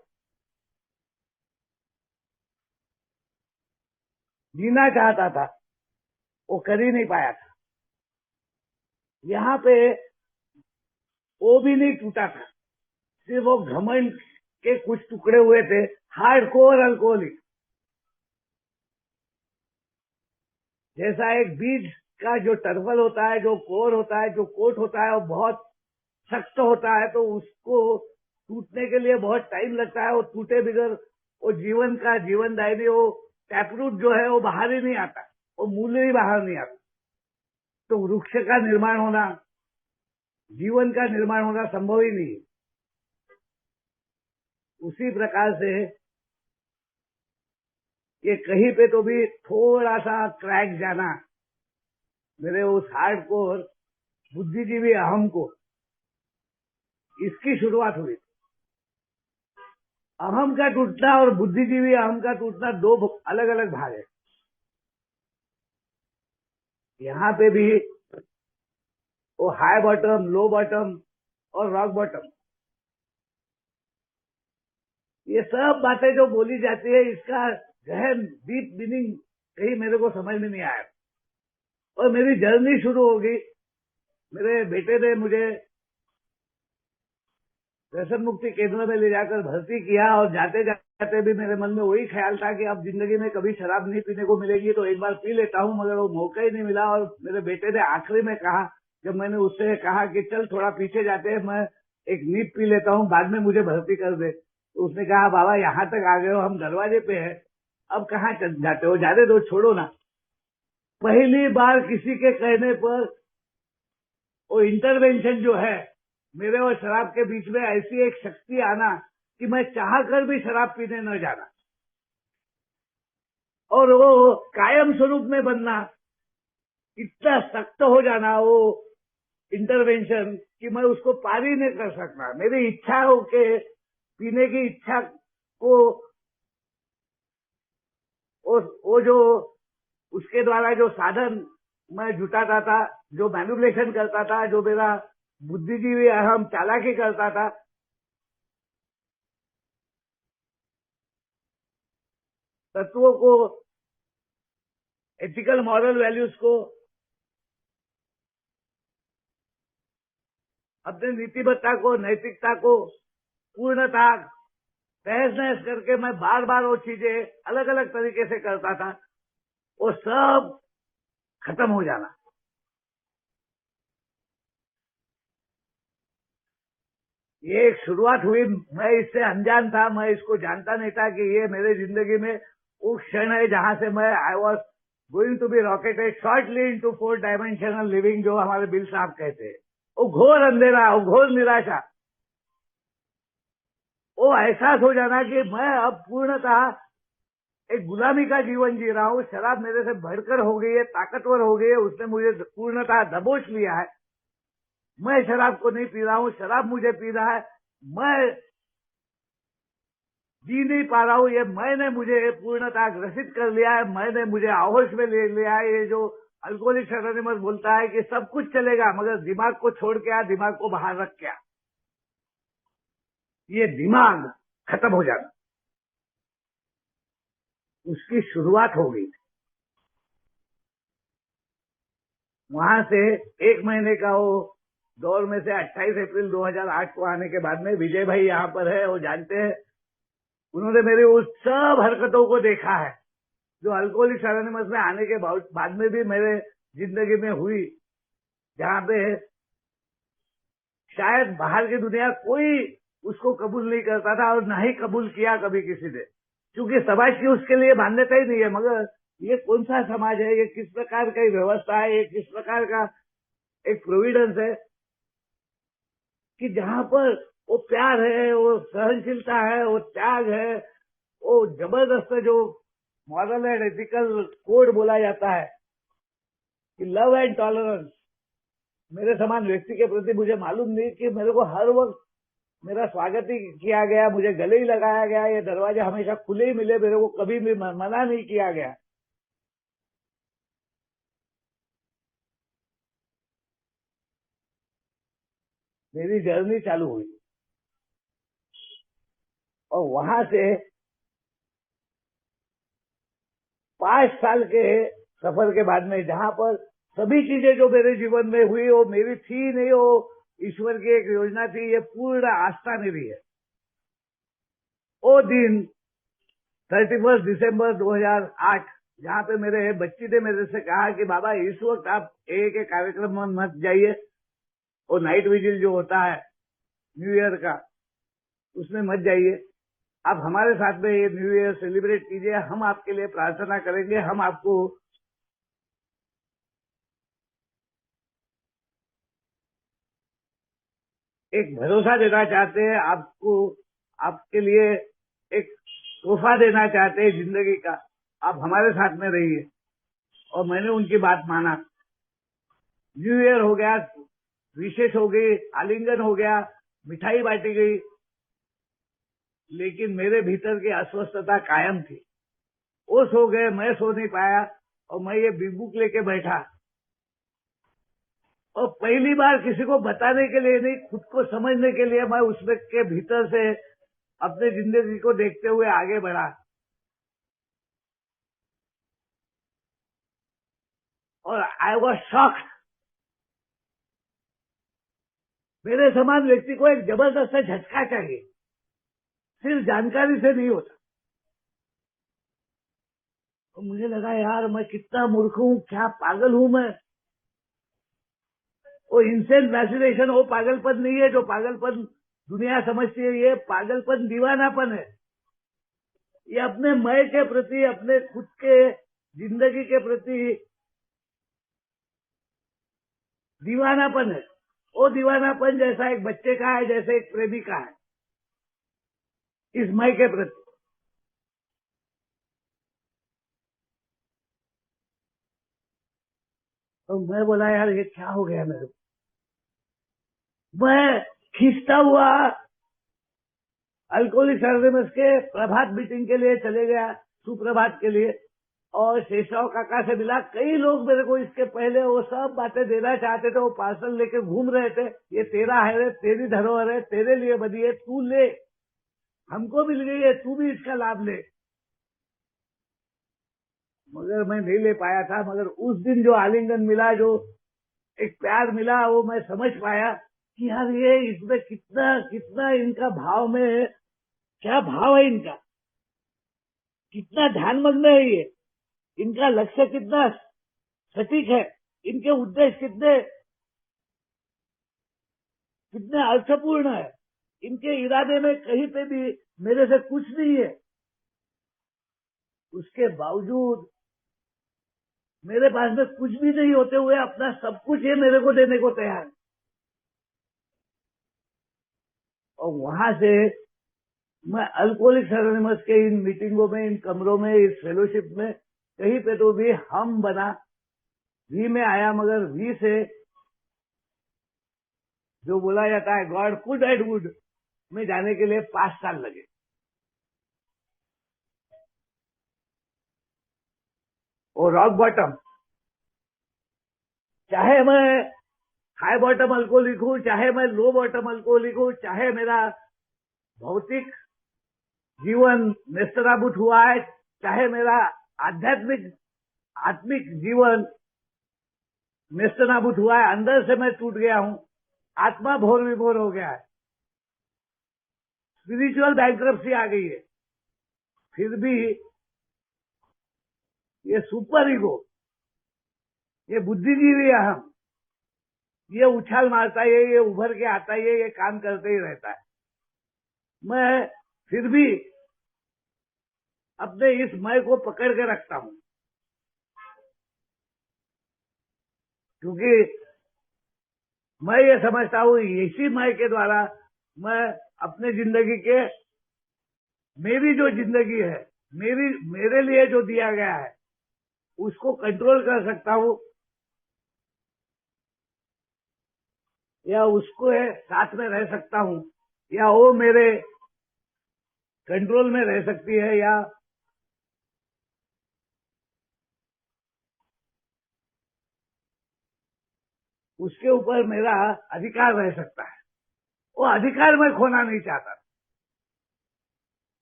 जीना चाहता था, वो कर ही नहीं पाया था। यहाँ पे वो भी नहीं टूटा था, सिर्फ वो घमंड के कुछ टुकड़े हुए थे, हार्डकोर अल्कोहलिक। जैसा एक बीज का जो टर्फल होता है, जो कोर होता है, जो कोट होता है, वो बहुत सख्त होता है, तो उसको टूटने के लिए बहुत टाइम लगता है। वो टूटे बिगर वो जीवन का जीवनदायिनी, वो टैपरूट जो है, वो बाहर ही नहीं आता, वो मूल्य ही बाहर नहीं आता। तो वृक्ष का निर्माण होना, जीवन का निर्माण होना संभव ही नहीं। उसी प्रकार से ये कहीं पे तो भी थोड़ा सा क्रैक जाना, मेरे उस हार्डकोर बुद्धिजीवी अहम को, इसकी शुरुआत हुई। अहम का टूटना और बुद्धिजीवी अहम का टूटना दो अलग अलग भाग है। यहाँ पे भी वो हाई बॉटम, लो बॉटम और रॉक बॉटम, ये सब बातें जो बोली जाती है, इसका गहन डीप मीनिंग कहीं मेरे को समझ में नहीं आया। और मेरी जर्नी शुरू होगी। मेरे बेटे ने मुझे व्यसन मुक्ति केंद्र में ले जाकर भर्ती किया, और जाते जाते भी मेरे मन में वही ख्याल था कि अब जिंदगी में कभी शराब नहीं पीने को मिलेगी, तो एक बार पी लेता हूं, मगर वो मौका ही नहीं मिला। और मेरे बेटे ने आखिरी में कहा, जब मैंने उससे कहा कि चल थोड़ा पीछे जाते हैं, मैं एक नींद पी लेता हूं, बाद में मुझे भर्ती कर दे, तो उसने कहा, बाबा यहाँ तक आ गए हो, हम दरवाजे पे हैं, अब कहाँ जाते हो, जाने दो, छोड़ो ना। पहली बार किसी के कहने पर वो इंटरवेंशन जो है, मेरे और शराब के बीच में ऐसी एक शक्ति आना कि मैं चाह कर भी शराब पीने न जाना, और वो कायम स्वरूप में बनना, इतना सख्त हो जाना वो इंटरवेंशन कि मैं उसको पार ही नहीं कर सकता। मेरी इच्छा हो के पीने की इच्छा को वो जो उसके द्वारा जो साधन मैं जुटाता था, जो मैनिपुलेशन करता था, जो मेरा बुद्धिजीवी अहम चालाकी करता था, तत्वों को, एथिकल मॉरल वैल्यूज को, अपने नीतिमत्ता को, नैतिकता को पूर्णता तहस नहस करके मैं बार बार वो चीजें अलग अलग तरीके से करता था, वो सब खत्म हो जाना। ये एक शुरुआत हुई। मैं इससे अनजान था, मैं इसको जानता नहीं था कि ये मेरे जिंदगी में वो क्षण है जहां से मैं I was going to be rocketed shortly into 4 dimensional living, जो हमारे बिल साहब कहते हैं। वो घोर अंधेरा, वो घोर निराशा, वो एहसास हो जाना कि मैं अब पूर्णतः एक गुलामी का जीवन जी रहा हूँ। शराब मेरे से बढ़कर हो गई है, ताकतवर हो गई है, उसने मुझे पूर्णतः दबोच लिया है। मैं शराब को नहीं पी रहा हूँ, शराब मुझे पी रहा है, मैं जी नहीं पा रहा हूँ, ये मैंने मुझे पूर्णतः ग्रसित कर लिया है, मैंने मुझे आहोश में ले लिया है। ये जो अल्कोहलिक्स एनोनिमस बोलता है कि सब कुछ चलेगा मगर दिमाग को छोड़ के आ, दिमाग को बाहर रख के आ, ये दिमाग खत्म हो जाना, उसकी शुरुआत हो गई। वहां से 1 महीने का वो दौर में से 28 अप्रैल 2008 को आने के बाद में विजय भाई यहाँ पर है, वो जानते हैं, उन्होंने मेरी उस सब हरकतों को देखा है जो अल्कोहलिक्स एनोनिमस में आने के बाद में भी मेरे जिंदगी में हुई, जहाँ पे शायद बाहर की दुनिया कोई उसको कबूल नहीं करता था और ना ही कबूल किया कभी किसी ने, क्योंकि समाज की उसके लिए मान्यता ही नहीं है। मगर ये कौन सा समाज है, ये किस प्रकार की व्यवस्था है, ये किस प्रकार का एक प्रोविडेंस है कि जहाँ पर वो प्यार है, वो सहनशीलता है, वो त्याग है, वो जबरदस्त जो मॉरल एंड एथिकल कोड बोला जाता है कि लव एंड टॉलरेंस, मेरे समान व्यक्ति के प्रति मुझे मालूम नहीं कि मेरे को हर वक्त मेरा स्वागत ही किया गया, मुझे गले ही लगाया गया, ये दरवाजे हमेशा खुले ही मिले, मेरे को कभी भी मना नहीं किया गया। मेरी जर्नी चालू हुई और वहां से 5 साल के सफर के बाद में, जहां पर सभी चीजें जो मेरे जीवन में हुई वो मेरी थी नहीं, वो ईश्वर की एक योजना थी, ये पूर्ण आस्था मेरी है। वो दिन 31 दिसंबर 2008, जहाँ पे मेरे बच्ची ने मेरे से कहा कि बाबा इस वक्त आप AA के कार्यक्रम में मत जाइए, वो नाइट विजिल जो होता है न्यू ईयर का, उसमें मत जाइए, आप हमारे साथ में ये न्यू ईयर सेलिब्रेट कीजिए, हम आपके लिए प्रार्थना करेंगे, हम आपको एक भरोसा देना चाहते हैं, आपको आपके लिए एक तोहफा देना चाहते हैं जिंदगी का, आप हमारे साथ में रहिए। और मैंने उनकी बात माना। न्यू ईयर हो गया, विशेष हो गई, आलिंगन हो गया, मिठाई बांटी गई, लेकिन मेरे भीतर की अस्वस्थता कायम थी। वो सो गए, मैं सो नहीं पाया और मैं ये बिग बुक लेके बैठा और पहली बार किसी को बताने के लिए नहीं, खुद को समझने के लिए मैं उसमें के भीतर से अपने जिंदगी को देखते हुए आगे बढ़ा। और आई वॉज शॉक्ड। मेरे समान व्यक्ति को एक जबरदस्त झटका चाहिए, सिर्फ जानकारी से नहीं होता। तो मुझे लगा यार मैं कितना मूर्ख हूँ, क्या पागल हूँ मैं। वो इंसेंट वैक्सीनेशन वो पागलपन नहीं है जो पागलपन दुनिया समझती है, ये पागलपन दीवानापन है। ये अपने मैं के प्रति, अपने खुद के जिंदगी के प्रति दीवानापन है। वो दीवानापन जैसा एक बच्चे का है, जैसे एक प्रेमी का है, इस मैं के प्रति। तो मैं बोला यार ये क्या हो गया मेरे को। मैं खींचता हुआ अल्कोहलिक्स एनोनिमस के प्रभात मीटिंग के लिए चले गया, सुप्रभात के लिए, और शेषराव काका से मिला। कई लोग मेरे को इसके पहले वो सब बातें देना चाहते थे, वो पार्सल लेके घूम रहे थे, ये तेरा है रे, तेरी धरोहर है, तेरे लिए बनी है, तू ले, हमको मिल गई है, तू भी इसका लाभ ले। मगर मैं नहीं ले पाया था। मगर उस दिन जो आलिंगन मिला, जो एक प्यार मिला, वो मैं समझ पाया कि यार ये इसमें कितना कितना इनका भाव में, क्या भाव है इनका, कितना ध्यानमग्न है ये, इनका लक्ष्य कितना सटीक है, इनके उद्देश्य कितने कितने अर्थपूर्ण है, इनके इरादे में कहीं पे भी मेरे से कुछ नहीं है, उसके बावजूद मेरे पास में कुछ भी नहीं होते हुए अपना सब कुछ ये मेरे को देने को तैयार है। और वहां से मैं अल्कोहलिक्स एनोनिमस के इन मीटिंगों में, इन कमरों में, इस फेलोशिप में कहीं पे तो भी हम बना, वी में आया, मगर वी से जो बोला जाता है गॉड कुड एंड वुड में जाने के लिए 5 साल लगे। और रॉक बॉटम, चाहे मैं हाई बॉटम अल्कोहलिक हूं, चाहे मैं लो बॉटम अल्कोहलिक हूं, चाहे मेरा भौतिक जीवन नेस्तनाबूत हुआ है, चाहे मेरा आत्मिक जीवन नेस्तनाबूत हुआ है, अंदर से मैं टूट गया हूं, आत्मा भोर विभोर हो गया है, स्पिरिचुअल बैंक्रप्सी आ गई है, फिर भी ये सुपर ईगो, ये बुद्धिजीवी अहम, ये उछाल मारता है, ये उभर के आता है, ये काम करते ही रहता है। मैं फिर भी अपने इस मैं को पकड़ के रखता हूं, क्योंकि मैं ये समझता हूं इसी मैं के द्वारा मैं अपने जिंदगी के, मेरी जो जिंदगी है, मेरे लिए जो दिया गया है, उसको कंट्रोल कर सकता हूं, या उसको साथ में रह सकता हूं, या वो मेरे कंट्रोल में रह सकती है, या उसके ऊपर मेरा अधिकार रह सकता है। वो अधिकार मैं खोना नहीं चाहता।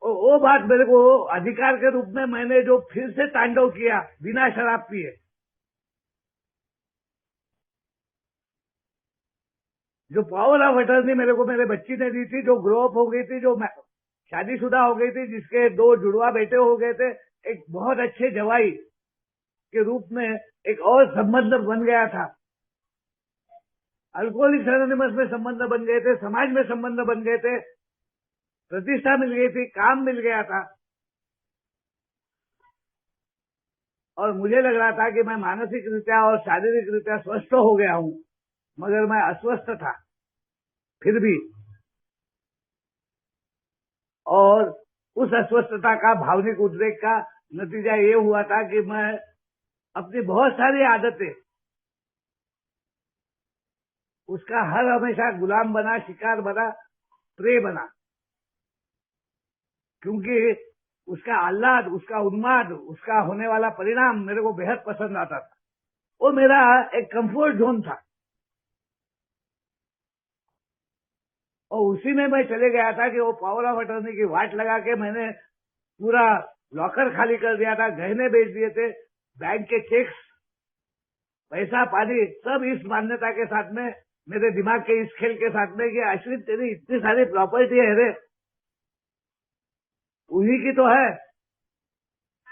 और वो बात मेरे को अधिकार के रूप में मैंने जो फिर से तांडव किया बिना शराब पिए, जो पावर ऑफ अटर्नी मेरे को मेरे बच्ची ने दी थी, जो ग्रो अप हो गई थी, जो शादीशुदा हो गई थी, जिसके 2 जुड़वा बेटे हो गए थे, एक बहुत अच्छे जवाई के रूप में एक और संबंध बन गया था। अल्कोहलिक्स एनोनिमस में संबंध बन गए थे, समाज में संबंध बन गए थे, प्रतिष्ठा मिल गई थी, काम मिल गया था, और मुझे लग रहा था कि मैं मानसिक रीत्या और शारीरिक रीत्या स्वस्थ हो गया हूं, मगर मैं अस्वस्थ था फिर भी। और उस अस्वस्थता का, भावनिक उद्रेक का नतीजा ये हुआ था कि मैं अपनी बहुत सारी आदतें, उसका हर हमेशा गुलाम बना, शिकार बना, प्रे बना, क्योंकि उसका आह्लाद, उसका उन्माद, उसका होने वाला परिणाम मेरे को बेहद पसंद आता था। वो मेरा एक कंफर्ट जोन था, और उसी में मैं चले गया था कि वो पावर ऑफ अटर्नी की वाट लगा के मैंने पूरा लॉकर खाली कर दिया था, गहने बेच दिए थे, बैंक के चेक्स, पैसा पानी सब इस मान्यता के साथ में, मेरे दिमाग के इस खेल के साथ में कि अश्विन तेरी इतनी सारी प्रॉपर्टी है रे, उन्हीं की तो है,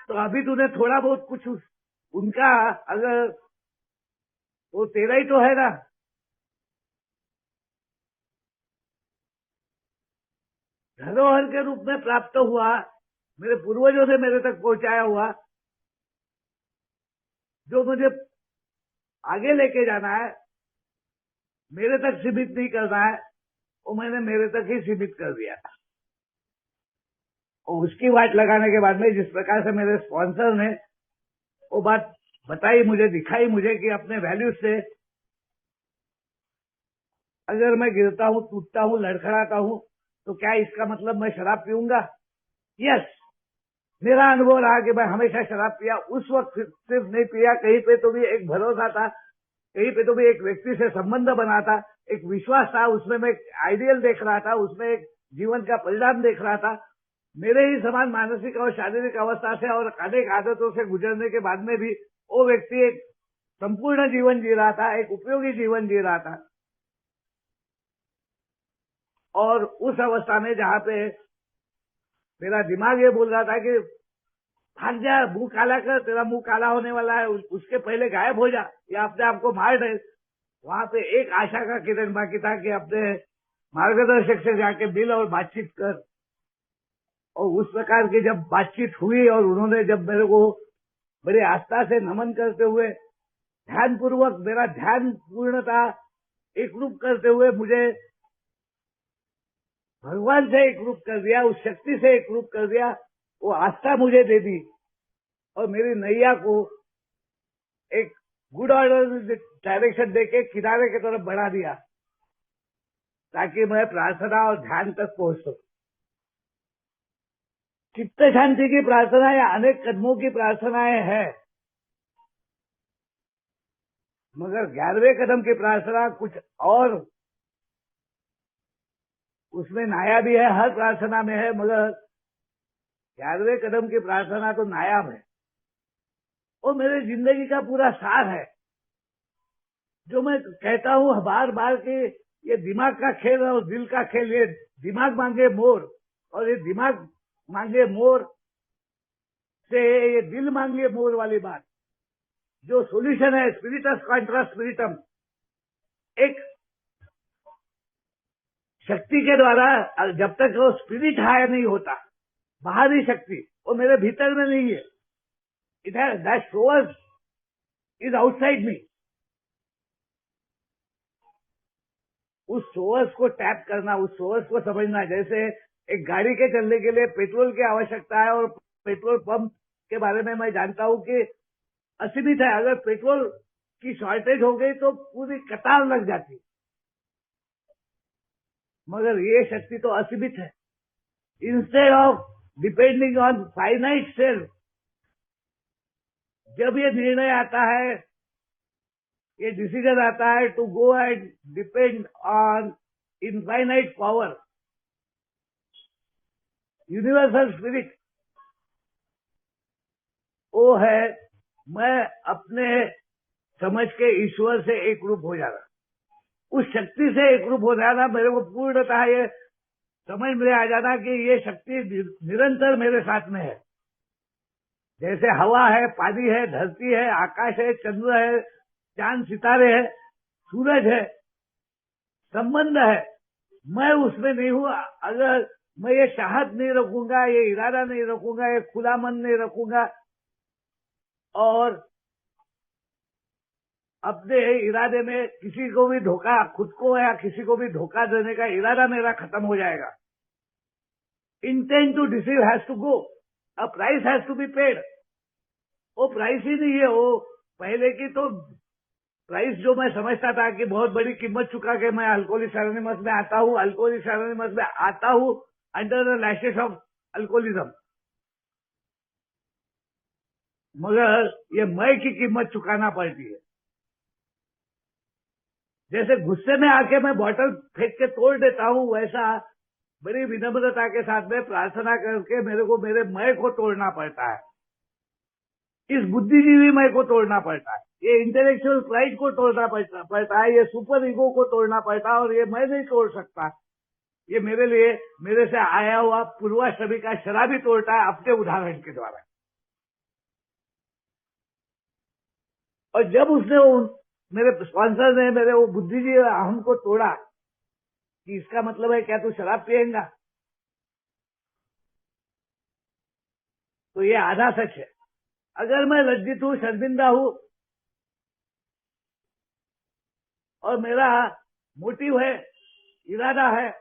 तो अभी तूने थोड़ा बहुत कुछ उनका, अगर वो तेरा ही तो है ना, धरोहर के रूप में प्राप्त हुआ, मेरे पूर्वजों से मेरे तक पहुंचाया हुआ, जो मुझे आगे लेके जाना है, मेरे तक सीमित नहीं करना है, वो मैंने मेरे तक ही सीमित कर दिया था। और उसकी वाट लगाने के बाद में जिस प्रकार से मेरे स्पॉन्सर ने वो बात बताई मुझे, दिखाई मुझे कि अपने वैल्यूज से अगर मैं गिरता हूं, टूटता हूं, लड़खड़ाता हूं, तो क्या इसका मतलब मैं शराब पीऊंगा? यस, मेरा अनुभव रहा कि मैं हमेशा शराब पिया, उस वक्त सिर्फ नहीं पिया, कहीं पे तो भी एक भरोसा था, कहीं पे तो भी एक व्यक्ति से संबंध बना था, एक विश्वास था, उसमें मैं एक आइडियल देख रहा था, उसमें एक जीवन का परिणाम देख रहा था। मेरे ही समान मानसिक और शारीरिक अवस्था से और अनेक आदतों से गुजरने के बाद में भी वो व्यक्ति एक संपूर्ण जीवन जी रहा था, एक उपयोगी जीवन जी रहा था। और उस अवस्था में जहां पे मेरा दिमाग ये बोल रहा था कि भाग जा, मुंह काला कर, तेरा मुंह काला होने वाला है, उसके पहले गायब हो जा या अपने आप को मार दे, वहां पे एक आशा का किरण बाकी था कि अपने मार्गदर्शक से जाके मिल और बातचीत कर। और उस प्रकार की जब बातचीत हुई और उन्होंने जब मेरे को बड़ी आस्था से नमन करते हुए, ध्यान पूर्वक मेरा ध्यान पूर्णता एक रूप करते हुए मुझे भगवान से एक रूप कर दिया, उस शक्ति से एक रूप कर दिया, वो आस्था मुझे दे दी और मेरी नैया को एक गुड ऑर्डर डायरेक्शन देके किनारे की तरफ बढ़ा दिया। ताकि मैं प्रार्थना और ध्यान तक पहुंच सकूं। चित्त शांति की प्रार्थनाएं अनेक कदमों की प्रार्थनाएं हैं, मगर 11वें कदम की प्रार्थना कुछ और, उसमें नायाब भी है, हर प्रार्थना में है, मगर 11वें कदम की प्रार्थना तो नायाब है। वो मेरे जिंदगी का पूरा सार है। जो मैं कहता हूँ बार बार कि ये दिमाग का खेल और दिल का खेल, ये दिमाग मांगे मोर और ये दिमाग मांगे मोर से ये दिल मांगे मोर वाली बात, जो सॉल्यूशन है स्पिरिटस कॉन्ट्रा स्पिरिटम, एक शक्ति के द्वारा, जब तक वो स्पिरिट हायर नहीं होता, बाहरी शक्ति वो मेरे भीतर में नहीं है, इधर दैट सोर्स इज आउटसाइड मी। उस सोर्स को टैप करना, उस सोर्स को समझना। जैसे एक गाड़ी के चलने के लिए पेट्रोल की आवश्यकता है और पेट्रोल पंप के बारे में मैं जानता हूं कि असीमित है, अगर पेट्रोल की शॉर्टेज हो गई तो पूरी कतार लग जाती, मगर ये शक्ति तो असीमित है। Instead of depending on finite self, जब ये निर्णय आता है, ये डिसीजन आता है to go and depend on infinite power, universal spirit, वो है मैं अपने समझ के ईश्वर से एक रूप हो जाना, उस शक्ति से एक रूप हो जाना। मेरे को पूर्णतः ये समझ में आ जाना कि ये शक्ति निरंतर मेरे साथ में है। जैसे हवा है, पानी है, धरती है, आकाश है, चंद्र है, चांद सितारे है, सूरज है, संबंध है, मैं उसमें नहीं हूं। अगर मैं ये चाहत नहीं रखूंगा, ये इरादा नहीं रखूंगा, ये खुला मन नहीं रखूंगा और अपने इरादे में किसी को भी धोखा, खुद को या किसी को भी धोखा देने का इरादा मेरा खत्म हो जाएगा। Intent to deceive has to go, a price has to be paid. वो प्राइस ही नहीं है, वो पहले की तो प्राइस जो मैं समझता था कि बहुत बड़ी कीमत चुका के मैं अल्कोहलिक्स एनोनिमस में आता हूँ, अल्कोहलिक्स एनोनिमस में आता हूँ under the lashes of alcoholism, मगर ये मैं की कीमत चुकाना पड़ती है। जैसे गुस्से में आके मैं बॉटल फेंक के तोड़ देता हूँ, वैसा बड़ी विनम्रता के साथ में प्रार्थना करके मेरे को मेरे मैं को तोड़ना पड़ता है, इस बुद्धिजीवी मैं को तोड़ना पड़ता है, ये इंटेलेक्चुअल प्राइड को तोड़ना पड़ता है, ये सुपर ईगो को तोड़ना पड़ता है, और ये मैं नहीं तोड़ सकता। ये मेरे लिए मेरे से आया हुआ पूर्वाश्रमी का शराबी तोड़ता है अपने उदाहरण के द्वारा। और जब उसने मेरे स्पॉन्सर ने मेरे वो बुद्धिजीवी अहम को तोड़ा कि इसका मतलब है क्या तू शराब पिएगा, तो ये आधा सच है। अगर मैं लज्जित हूं, शर्मिंदा हूं और मेरा मोटिव है, इरादा है,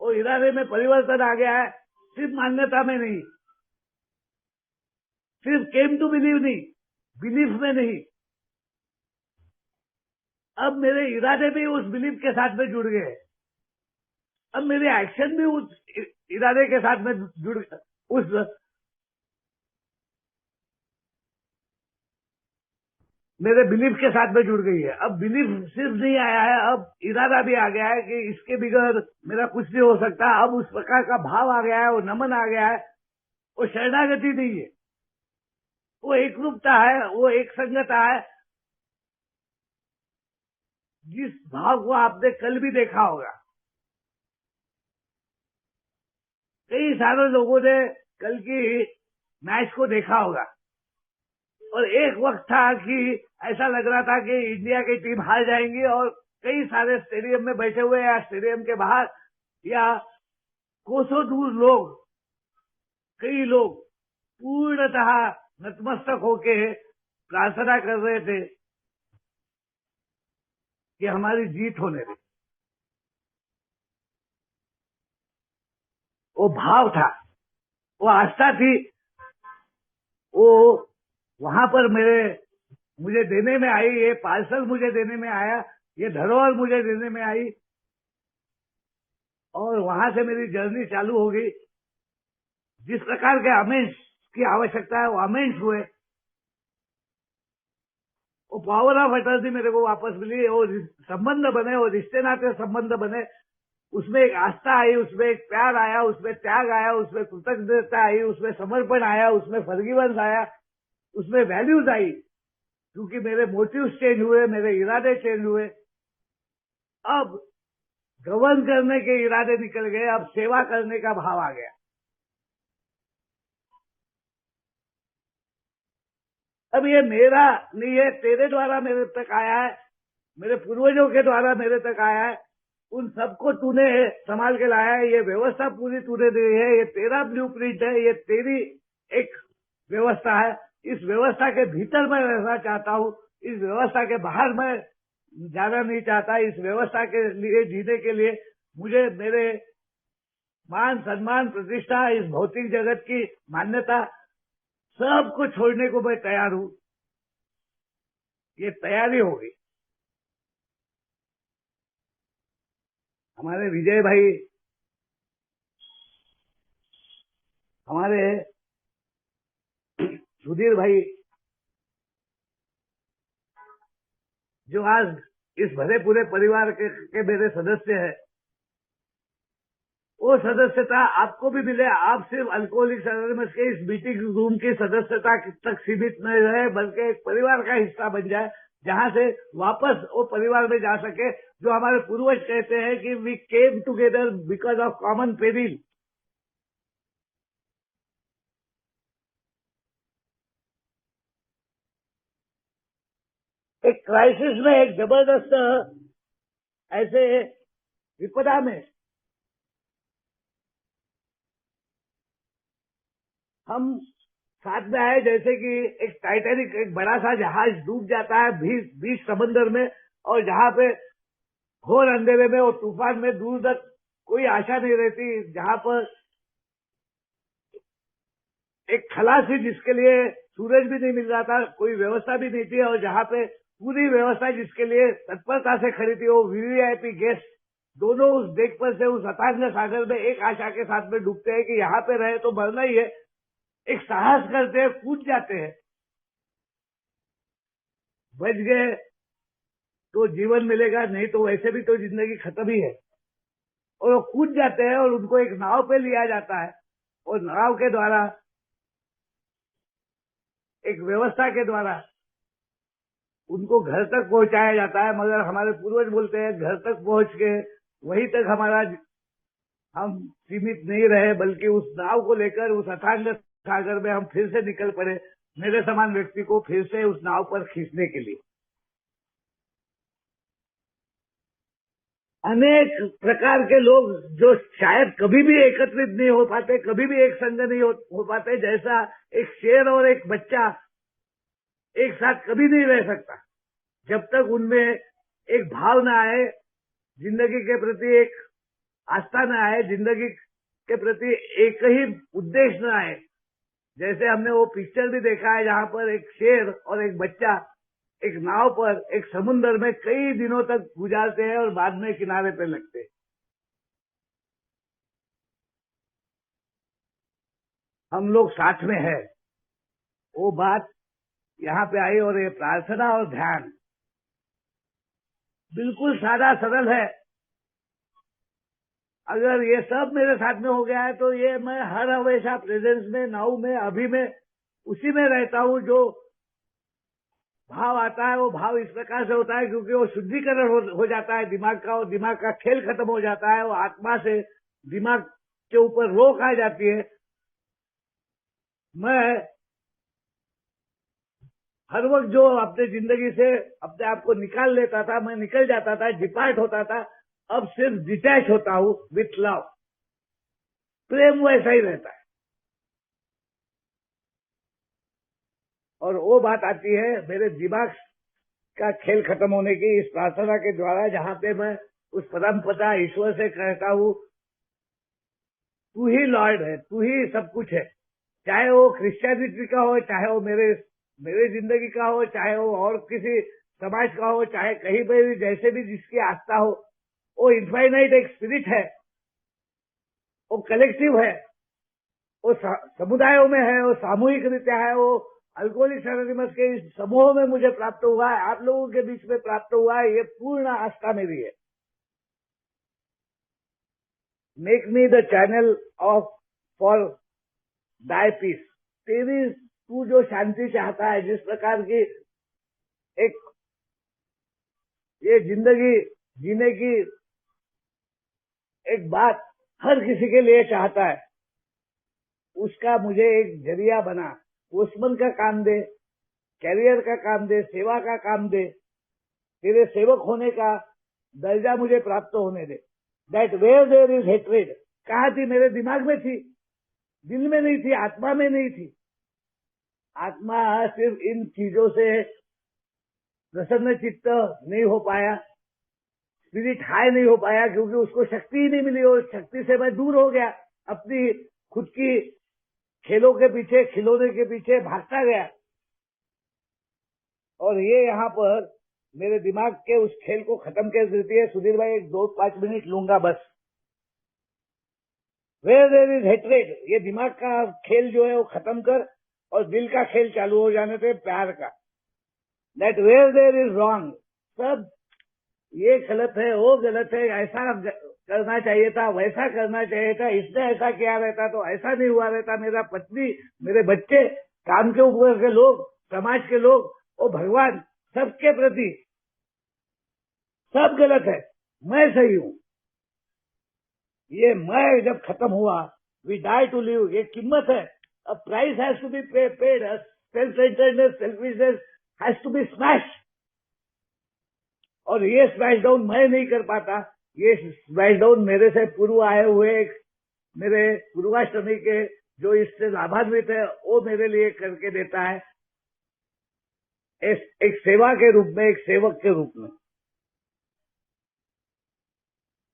और इरादे में परिवर्तन आ गया है, सिर्फ मान्यता में नहीं, सिर्फ केम टू बिलीव नहीं, बिलीफ में नहीं, अब मेरे इरादे भी उस बिलीफ के साथ में जुड़ गए, अब मेरे एक्शन भी उस इरादे के साथ में जुड़, उस मेरे बिलीफ के साथ में जुड़ गई है। अब बिलीफ सिर्फ नहीं आया है, अब इरादा भी आ गया है कि इसके बगैर मेरा कुछ नहीं हो सकता। अब उस प्रकार का भाव आ गया है, वो नमन आ गया है, वो शरणागति नहीं है, वो एक रूपता है, वो एक संगता है, जिस भाव को आपने कल भी देखा होगा। कई सारे लोगों ने कल की मैच को देखा होगा, और एक वक्त था कि ऐसा लग रहा था कि इंडिया की टीम हार जाएंगी, और कई सारे स्टेडियम में बैठे हुए या स्टेडियम के बाहर या कोसों दूर लोग, कई लोग पूर्णतः नतमस्तक होके प्रार्थना कर रहे थे कि हमारी जीत होने दे। वो भाव था, वो आस्था थी, वो वहां पर मुझे देने में आई, ये पार्सल मुझे देने में आया, ये धरोहर मुझे देने में आई, और वहां से मेरी जर्नी चालू होगी। जिस प्रकार के अमेंड्स की आवश्यकता है वो अमेंड्स हुए, वो पावर ऑफ अटर्नी मेरे को वापस मिली, वो संबंध बने, वो रिश्ते नाते संबंध बने, उसमें एक आस्था आई, उसमें एक प्यार आया, उसमें त्याग आया, उसमें कृतज्ञता आई, उसमें समर्पण आया, उसमें फॉरगिवनेस आया, उसमें वैल्यूज आई, क्योंकि मेरे मोटिव्स चेंज हुए, मेरे इरादे चेंज हुए। अब गवर्न करने के इरादे निकल गए, अब सेवा करने का भाव आ गया। अब ये मेरा नहीं है, तेरे द्वारा मेरे तक आया है, मेरे पूर्वजों के द्वारा मेरे तक आया है, उन सबको तूने संभाल के लाया है, ये व्यवस्था पूरी तूने दी है, ये तेरा ब्लूप्रिंट है, ये तेरी एक व्यवस्था है। इस व्यवस्था के भीतर मैं रहना चाहता हूँ, इस व्यवस्था के बाहर मैं जाना नहीं चाहता। इस व्यवस्था के लिए जीने के लिए मुझे मेरे मान सम्मान प्रतिष्ठा, इस भौतिक जगत की मान्यता सबको छोड़ने को मैं तैयार हूँ। ये तैयारी होगी। हमारे विजय भाई, हमारे सुधीर भाई, जो आज इस भरे पूरे परिवार के मेरे सदस्य हैं, वो सदस्यता आपको भी मिले। आप सिर्फ अल्कोहलिक्स एनोनिमस के इस मीटिंग रूम की सदस्यता तक सीमित न रहे, बल्कि एक परिवार का हिस्सा बन जाए, जहां से वापस वो परिवार में जा सके। जो हमारे पूर्वज कहते हैं कि we came together because of common peril. एक क्राइसिस में, एक जबरदस्त ऐसे विपदा में हम साथ में आए, जैसे कि एक टाइटैनिक, एक बड़ा सा जहाज डूब जाता है बीच समंदर में, और जहां पे घोर अंधेरे में और तूफान में दूर तक कोई आशा नहीं रहती, जहां पर एक खलासी जिसके लिए सूरज भी नहीं मिल रहा था, कोई व्यवस्था भी नहीं थी, और जहां पे पूरी व्यवस्था जिसके लिए तत्परता से खड़ी थी, वो वीवीआईपी गेस्ट दोनों उस डेक पर से उस अथांग सागर में एक आशा के साथ में डूबते हैं कि यहाँ पे रहे तो मरना ही है। एक साहस करते हैं, कूद जाते हैं, बच गए तो जीवन मिलेगा, नहीं तो वैसे भी तो जिंदगी खत्म ही है। और वो कूद जाते हैं और उनको एक नाव पे लिया जाता है, और नाव के द्वारा, एक व्यवस्था के द्वारा उनको घर तक पहुंचाया जाता है। मगर हमारे पूर्वज बोलते हैं, घर तक पहुंच के वहीं तक हमारा हम सीमित नहीं रहे, बल्कि उस नाव को लेकर उस अथांग सागर में हम फिर से निकल पड़े, मेरे समान व्यक्ति को फिर से उस नाव पर खींचने के लिए। अनेक प्रकार के लोग जो शायद कभी भी एकत्रित नहीं हो पाते, कभी भी एक संग नहीं हो पाते, जैसा एक शेर और एक बच्चा एक साथ कभी नहीं रह सकता, जब तक उनमें एक भाव न आए, जिंदगी के प्रति एक आस्था न आए, जिंदगी के प्रति एक ही उद्देश्य न आए। जैसे हमने वो पिक्चर भी देखा है, जहां पर एक शेर और एक बच्चा एक नाव पर एक समुन्द्र में कई दिनों तक गुजारते हैं और बाद में किनारे पे लगते हैं। हम लोग साथ में हैं, वो बात यहाँ पे आई। और ये प्रार्थना और ध्यान बिल्कुल सादा सरल है। अगर ये सब मेरे साथ में हो गया है, तो ये मैं हर हमेशा प्रेजेंस में, नाउ में, अभी में उसी में रहता हूँ। जो भाव आता है वो भाव इस प्रकार से होता है, क्योंकि वो शुद्धिकरण हो जाता है दिमाग का, और दिमाग का खेल खत्म हो जाता है। वो आत्मा से दिमाग के ऊपर रोक आ जाती है। मैं हर वक्त जो अपने जिंदगी से अपने आप को निकाल लेता था, मैं निकल जाता था, डिपार्ट होता था। अब सिर्फ डिटैच होता हूँ विथ लव। प्रेम वैसा ही रहता है। और वो बात आती है मेरे दिमाग का खेल खत्म होने की, इस प्रार्थना के द्वारा, जहां पे मैं उस परम पिता ईश्वर से कहता हूँ, तू ही लॉर्ड है, तू ही सब कुछ है। चाहे वो क्रिश्चियनिटी का हो, चाहे वो मेरे जिंदगी का हो, चाहे वो और किसी समाज का हो, चाहे कहीं पे भी जैसे भी जिसकी आस्था हो, वो इनफाइनाइट एक स्पिरिट है। वो कलेक्टिव है, वो समुदायों में है, वो सामूहिक रीत्या है, वो अल्कोहलिक्स एनोनिमस के इस समूह में मुझे प्राप्त हुआ है, आप लोगों के बीच में प्राप्त हुआ है, ये पूर्ण आस्था मेरी है। Make me the channel of for thy peace. तेरी तू जो शांति चाहता है, जिस प्रकार की एक ये जिंदगी जीने की एक बात हर किसी के लिए चाहता है, उसका मुझे एक जरिया बना। पोस्टमैन का काम दे, कैरियर का काम दे, सेवा का काम दे, तेरे सेवक होने का दर्जा मुझे प्राप्त होने दे। That where there is hatred, कहाँ थी? मेरे दिमाग में थी, दिल में नहीं थी, आत्मा में नहीं थी। आत्मा सिर्फ इन चीजों से प्रसन्न चित्त नहीं हो पाया, स्पिरिट हाई नहीं हो पाया, क्योंकि उसको शक्ति ही नहीं मिली। और शक्ति से मैं दूर हो गया, अपनी खुद की खेलों के पीछे, खिलौने के पीछे भागता गया। और ये यहाँ पर मेरे दिमाग के उस खेल को खत्म कर देती है। सुधीर भाई, एक 2-5 मिनट लूंगा बस। वेयर देयर इज हेट्रेड, ये दिमाग का खेल जो है वो खत्म कर और दिल का खेल चालू हो जाने से, प्यार का। That where there is wrong, सब ये गलत है, वो गलत है, ऐसा करना चाहिए था, वैसा करना चाहिए था, इसने ऐसा किया रहता तो ऐसा नहीं हुआ रहता। मेरा पत्नी, मेरे बच्चे, काम के ऊपर के लोग, समाज के लोग, वो भगवान, सबके प्रति सब गलत है, मैं सही हूं। ये मैं जब खत्म हुआ, वी डाई टू लिव, ये कीमत है। A price has to be paid, self centeredness, selfishness has to be smash. और ये स्मैश डाउन मैं नहीं कर पाता, ये स्मैश डाउन मेरे से पूर्व आए हुए मेरे पूर्वाश्रमी के जो इससे लाभान्वित है, वो मेरे लिए करके देता है, एक सेवा के रूप में, एक सेवक के रूप में।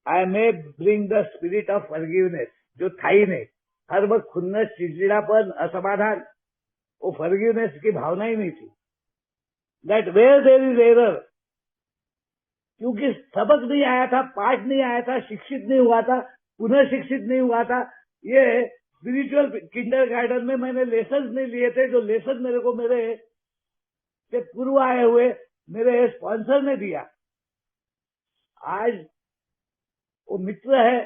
I may bring the spirit of forgiveness, जो था ही नहीं। हर वक्त खुन्नस, चिड़चिड़ापन, असमाधान, वो फॉरगिवनेस की भावना ही नहीं थी। That where there is error, क्योंकि सबक नहीं आया था, पाठ नहीं आया था, शिक्षित नहीं हुआ था, पुनः शिक्षित नहीं हुआ था। ये स्पिरिचुअल किंडर गार्डन में मैंने लेसन नहीं लिए थे, जो लेसन मेरे को मेरे से पूर्व आए हुए मेरे स्पॉन्सर ने दिया। आज वो मित्र है,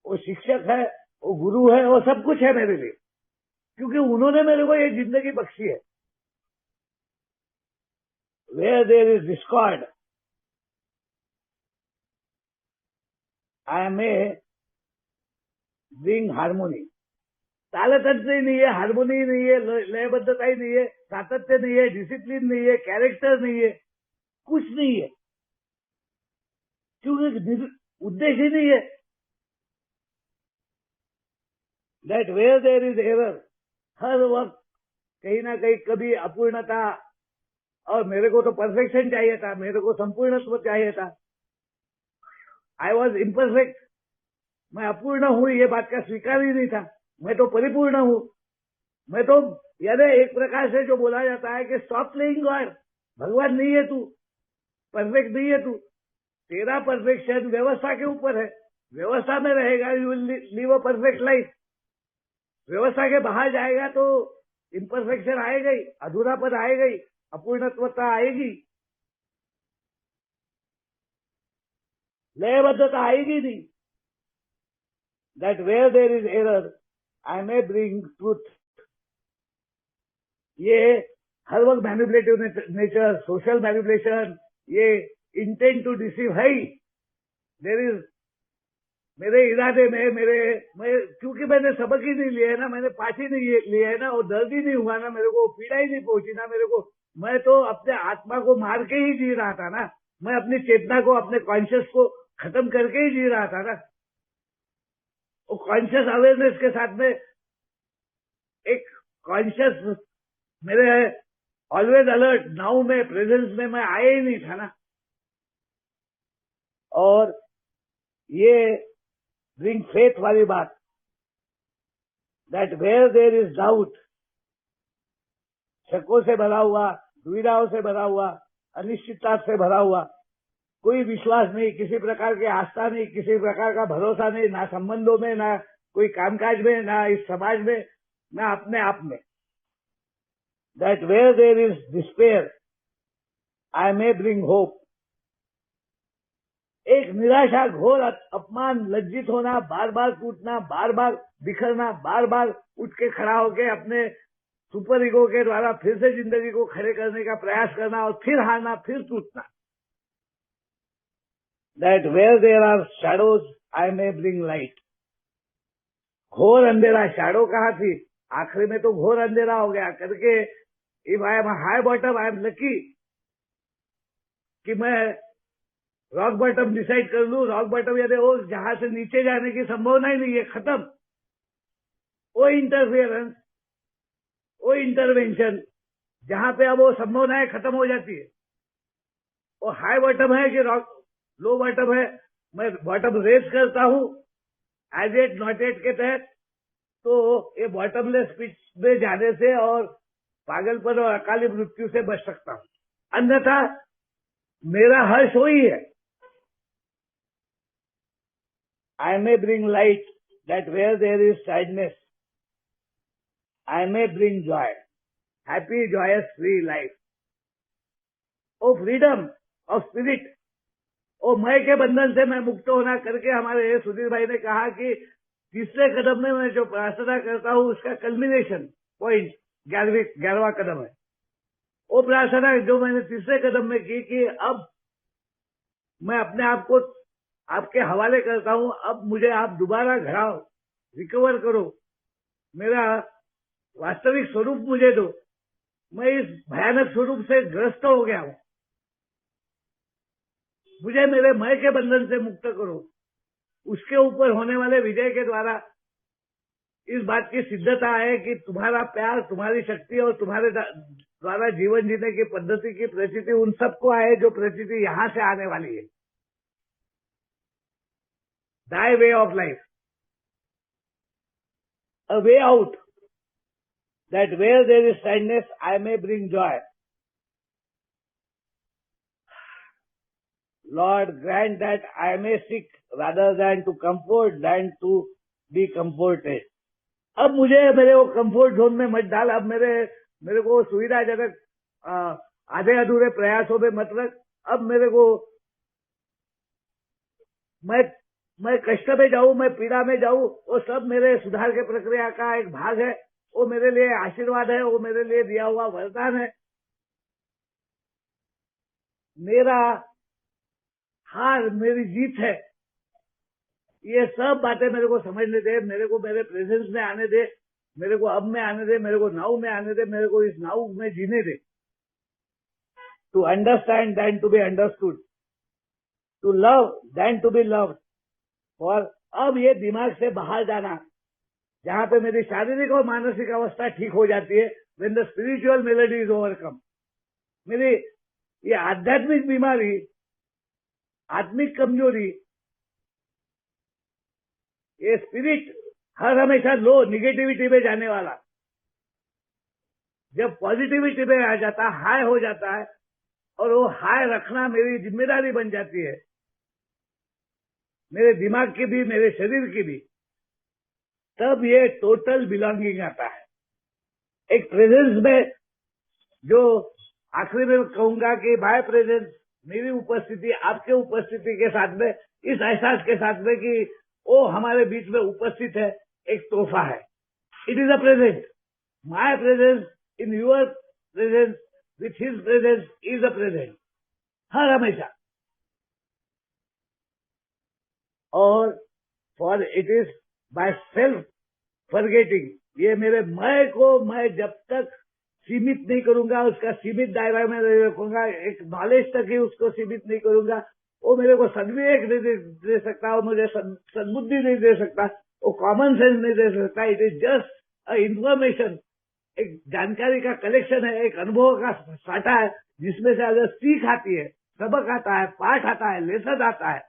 वो शिक्षक है, वो गुरु है, वो सब कुछ है मेरे लिए, क्योंकि उन्होंने मेरे को ये जिंदगी बख्शी है। Where there is discord, I may bring harmony. तालतंत्र ही नहीं है, हार्मोनी ही नहीं है, लयबद्धता ही नहीं है, सातत्य नहीं है, डिसिप्लिन नहीं है, कैरेक्टर नहीं है, कुछ नहीं है, क्योंकि उद्देश्य ही नहीं है। That where there is error, हर वक्त कहीं ना कहीं कभी अपूर्णता, और मेरे को तो परफेक्शन चाहिए था, मेरे को संपूर्णत्व चाहिए था। आई वॉज इम्परफेक्ट, मैं अपूर्ण हूं, ये बात का स्वीकार ही नहीं था। मैं तो परिपूर्ण हूं, मैं तो, यानी एक प्रकार से जो बोला जाता है कि स्टॉप प्लेइंग गॉड, भगवान नहीं है तू, परफेक्ट नहीं है तू, तेरा परफेक्शन व्यवस्था के ऊपर है, व्यवस्था में रहेगा, you will live a perfect life. व्यवस्था के बाहर जाएगा तो इम्परफेक्शन आएगा ही, अधूरापन आएगा ही, अपूर्णत्वता आएगी, लयबद्धता आएगी नहीं। That where there is error, I may bring truth. ये हर वक्त मैनिपुलेटिव नेचर, सोशल मैनिपुलेशन, ये इंटेंट टू डिसीव है ही। देयर इज, मेरे इरादे में, मैं क्योंकि मैंने सबक ही नहीं लिया है ना, मैंने पाठ ही नहीं लिया है ना, और दर्द ही नहीं हुआ ना, मेरे को पीड़ा ही नहीं पहुंची ना मेरे को। मैं तो अपने आत्मा को मार के ही जी रहा था ना, मैं अपनी चेतना को, अपने कॉन्शियस को खत्म करके ही जी रहा था ना। वो कॉन्शियस अवेयरनेस के साथ में एक कॉन्शियस मेरे ऑलवेज अलर्ट नाउ में, प्रेजेंस में मैं आया ही नहीं था ना। और ये ब्रिंग फेथ वाली बात, that where there is doubt, शकों से भरा हुआ, दुविधाओं से भरा हुआ, अनिश्चितता से भरा हुआ, कोई विश्वास नहीं, किसी प्रकार की आस्था नहीं, किसी प्रकार का भरोसा नहीं, ना संबंधों में, ना कोई कामकाज में, ना इस समाज में, ना अपने आप में। That where there is despair I may bring hope. एक निराशा, घोर अपमान, लज्जित होना, बार बार टूटना, बार बार बिखरना, बार बार उठ के खड़ा होके अपने सुपर ईगो के द्वारा फिर से जिंदगी को खड़े करने का प्रयास करना और फिर हारना, फिर टूटना। That where there are shadows I may bring light. घोर अंधेरा, शैडो कहाँ थी, आखिरी में तो घोर अंधेरा हो गया करके। If I am high bottom, I am lucky कि मैं रॉक बॉटम डिसाइड कर लूं। रॉक बॉटम यानी वो जहां से नीचे जाने की संभावना ही नहीं है, खत्म। वो इंटरफियरेंस, वो इंटरवेंशन, जहां पे अब वो संभावनाएं खत्म हो जाती है। वो हाई बॉटम है कि रॉक लो बॉटम है, मैं बॉटम रेस करता हूं एज एट नॉट एट के तहत, तो ये बॉटमलेस पिच में जाने से और पागलपन और अकाली मृत्यु से बच सकता हूं। अन्यथा मेरा हर्ष वही है। I may bring light that where there is sadness, I may bring joy, happy, joyous, free life. O freedom of spirit, ओ मय के बंधन से मैं मुक्त होना करके हमारे सुधीर भाई ने कहा कि तीसरे कदम में मैं जो प्रार्थना करता हूं उसका कल्मिनेशन पॉइंट 11वां कदम है। वो प्रार्थना जो मैंने तीसरे कदम में की कि अब मैं अपने आप को आपके हवाले करता हूं, अब मुझे आप दोबारा घड़ाओ, रिकवर करो, मेरा वास्तविक स्वरूप मुझे दो। मैं इस भयानक स्वरूप से ग्रस्त हो गया हूं, मुझे मेरे मय के बंधन से मुक्त करो। उसके ऊपर होने वाले विजय के द्वारा इस बात की सिद्धता है कि तुम्हारा प्यार, तुम्हारी शक्ति और तुम्हारे द्वारा जीवन जीने की पद्धति की प्रचिति उन सबको आए जो प्रचिति यहां से आने वाली है। Thy way of life, a way out, that where there is sadness, I may bring joy. Lord, grant that I may seek rather than to comfort than to be comforted. अब मुझे मेरे वो कंफर्ट जोन में मत डाल, अब मेरे को सुविधाजनक आधे अधूरे प्रयासों में मत रख। अब मेरे को मैं कष्ट में जाऊं, मैं पीड़ा में जाऊं, वो सब मेरे सुधार के प्रक्रिया का एक भाग है। वो मेरे लिए आशीर्वाद है, वो मेरे लिए दिया हुआ वरदान है। मेरा हार मेरी जीत है, ये सब बातें मेरे को समझने दे, मेरे को मेरे प्रेजेंस में आने दे, मेरे को अब में आने दे, मेरे को नाउ में आने दे, मेरे को इस नाउ में जीने दे। To understand than to be understood, to love than to be loved. और अब ये दिमाग से बाहर जाना, जहां पे मेरी शारीरिक और मानसिक अवस्था ठीक हो जाती है, when the spiritual melody is overcome. मेरी ये आध्यात्मिक बीमारी, आत्मिक कमजोरी, ये स्पिरिट हर हमेशा लो निगेटिविटी में जाने वाला, जब पॉजिटिविटी में आ जाता, हाई हो जाता है, और वो हाई रखना मेरी जिम्मेदारी बन जाती है, मेरे दिमाग की भी, मेरे शरीर की भी, तब ये टोटल बिलोंगिंग आता है। एक प्रेजेंस में, जो आखिरी में कहूंगा कि बाय प्रेजेंस, मेरी उपस्थिति आपके उपस्थिति के साथ में, इस एहसास के साथ में कि वो हमारे बीच में उपस्थित है, एक तोहफा है। It is a present, my presence in your presence with his presence is a present, हर हमेशा। और for it is by self forgetting, ये मेरे मैं को मैं जब तक सीमित नहीं करूंगा, उसका सीमित दायरा में रखूंगा, एक नॉलेज तक ही उसको सीमित नहीं करूंगा, वो मेरे को सद्विवेक नहीं दे सकता, वो मुझे सद्बुद्धि नहीं दे सकता, वो कॉमन सेंस नहीं दे सकता। It is just a information, एक जानकारी का कलेक्शन है, एक अनुभव का साटा है, जिसमें से अगर सीख आती है, सबक आता है, पाठ आता है, लेसन आता है,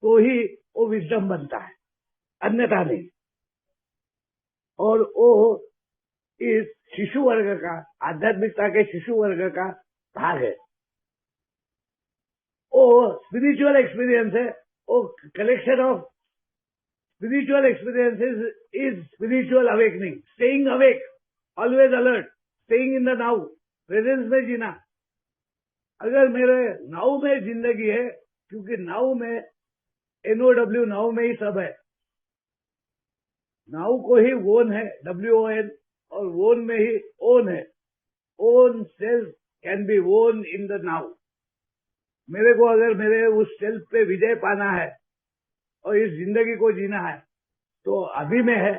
तो ही वो विजडम बनता है, अन्यथा नहीं। और वो इस शिशु वर्ग का, आध्यात्मिकता के शिशु वर्ग का भाग है। वो स्पिरिचुअल एक्सपीरियंस है, वो collection of spiritual experiences is spiritual awakening, staying awake, always alert, staying in the now, presence में जीना। अगर मेरे नाउ में जिंदगी है, क्योंकि नाउ में NOW, नाउ में ही सब है, नाउ को ही वोन है, WON, और वोन में ही ओन है, ओन सेल्फ कैन बी वोन इन द नाउ। मेरे को अगर मेरे उस सेल्फ पे विजय पाना है और इस जिंदगी को जीना है, तो अभी में है,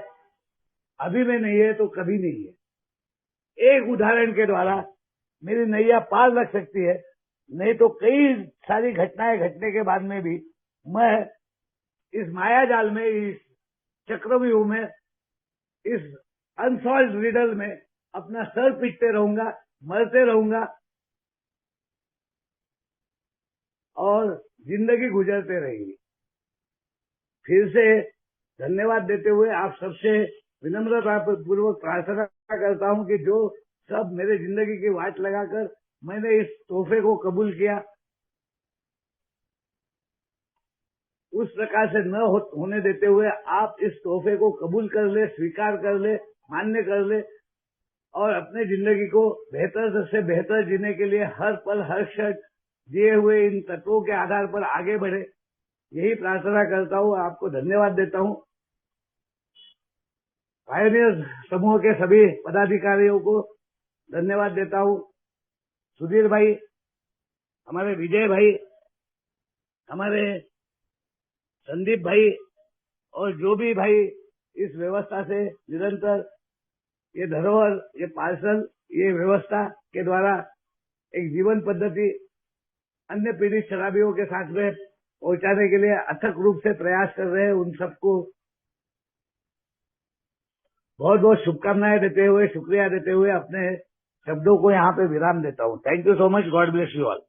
अभी में नहीं है तो कभी नहीं है। एक उदाहरण के द्वारा मेरी नैया पार लग सकती है, नहीं तो कई सारी घटनाएं घटने के बाद में भी मैं इस माया जाल में, इस चक्रव्यूह में, इस अनसॉल्व रिडल में अपना सर पीटते रहूंगा, मरते रहूंगा और जिंदगी गुजरते रहेगी। फिर से धन्यवाद देते हुए आप सबसे विनम्रता पूर्वक प्रार्थना करता हूं कि जो सब मेरे जिंदगी की वाट लगाकर मैंने इस तोहफे को कबूल किया, उस प्रकार से न होने देते हुए आप इस तोहफे को कबूल कर ले, स्वीकार कर ले, मान्य कर ले और अपने जिंदगी को बेहतर से बेहतर जीने के लिए हर पल हर क्षण दिए हुए इन तत्वों के आधार पर आगे बढ़े, यही प्रार्थना करता हूं। आपको धन्यवाद देता हूं। पायोनियर समूह के सभी पदाधिकारियों को धन्यवाद देता हूं। सुधीर भाई, हमारे विजय भाई, हमारे संदीप भाई और जो भी भाई इस व्यवस्था से निरंतर ये धरोहर, ये पार्सल, ये व्यवस्था के द्वारा एक जीवन पद्धति अन्य पीड़ित शराबियों के साथ में पहुंचाने के लिए अथक रूप से प्रयास कर रहे हैं, उन सबको बहुत बहुत शुभकामनाएं देते हुए, शुक्रिया देते हुए अपने शब्दों को यहाँ पे विराम देता हूँ। Thank you so much. God bless you all.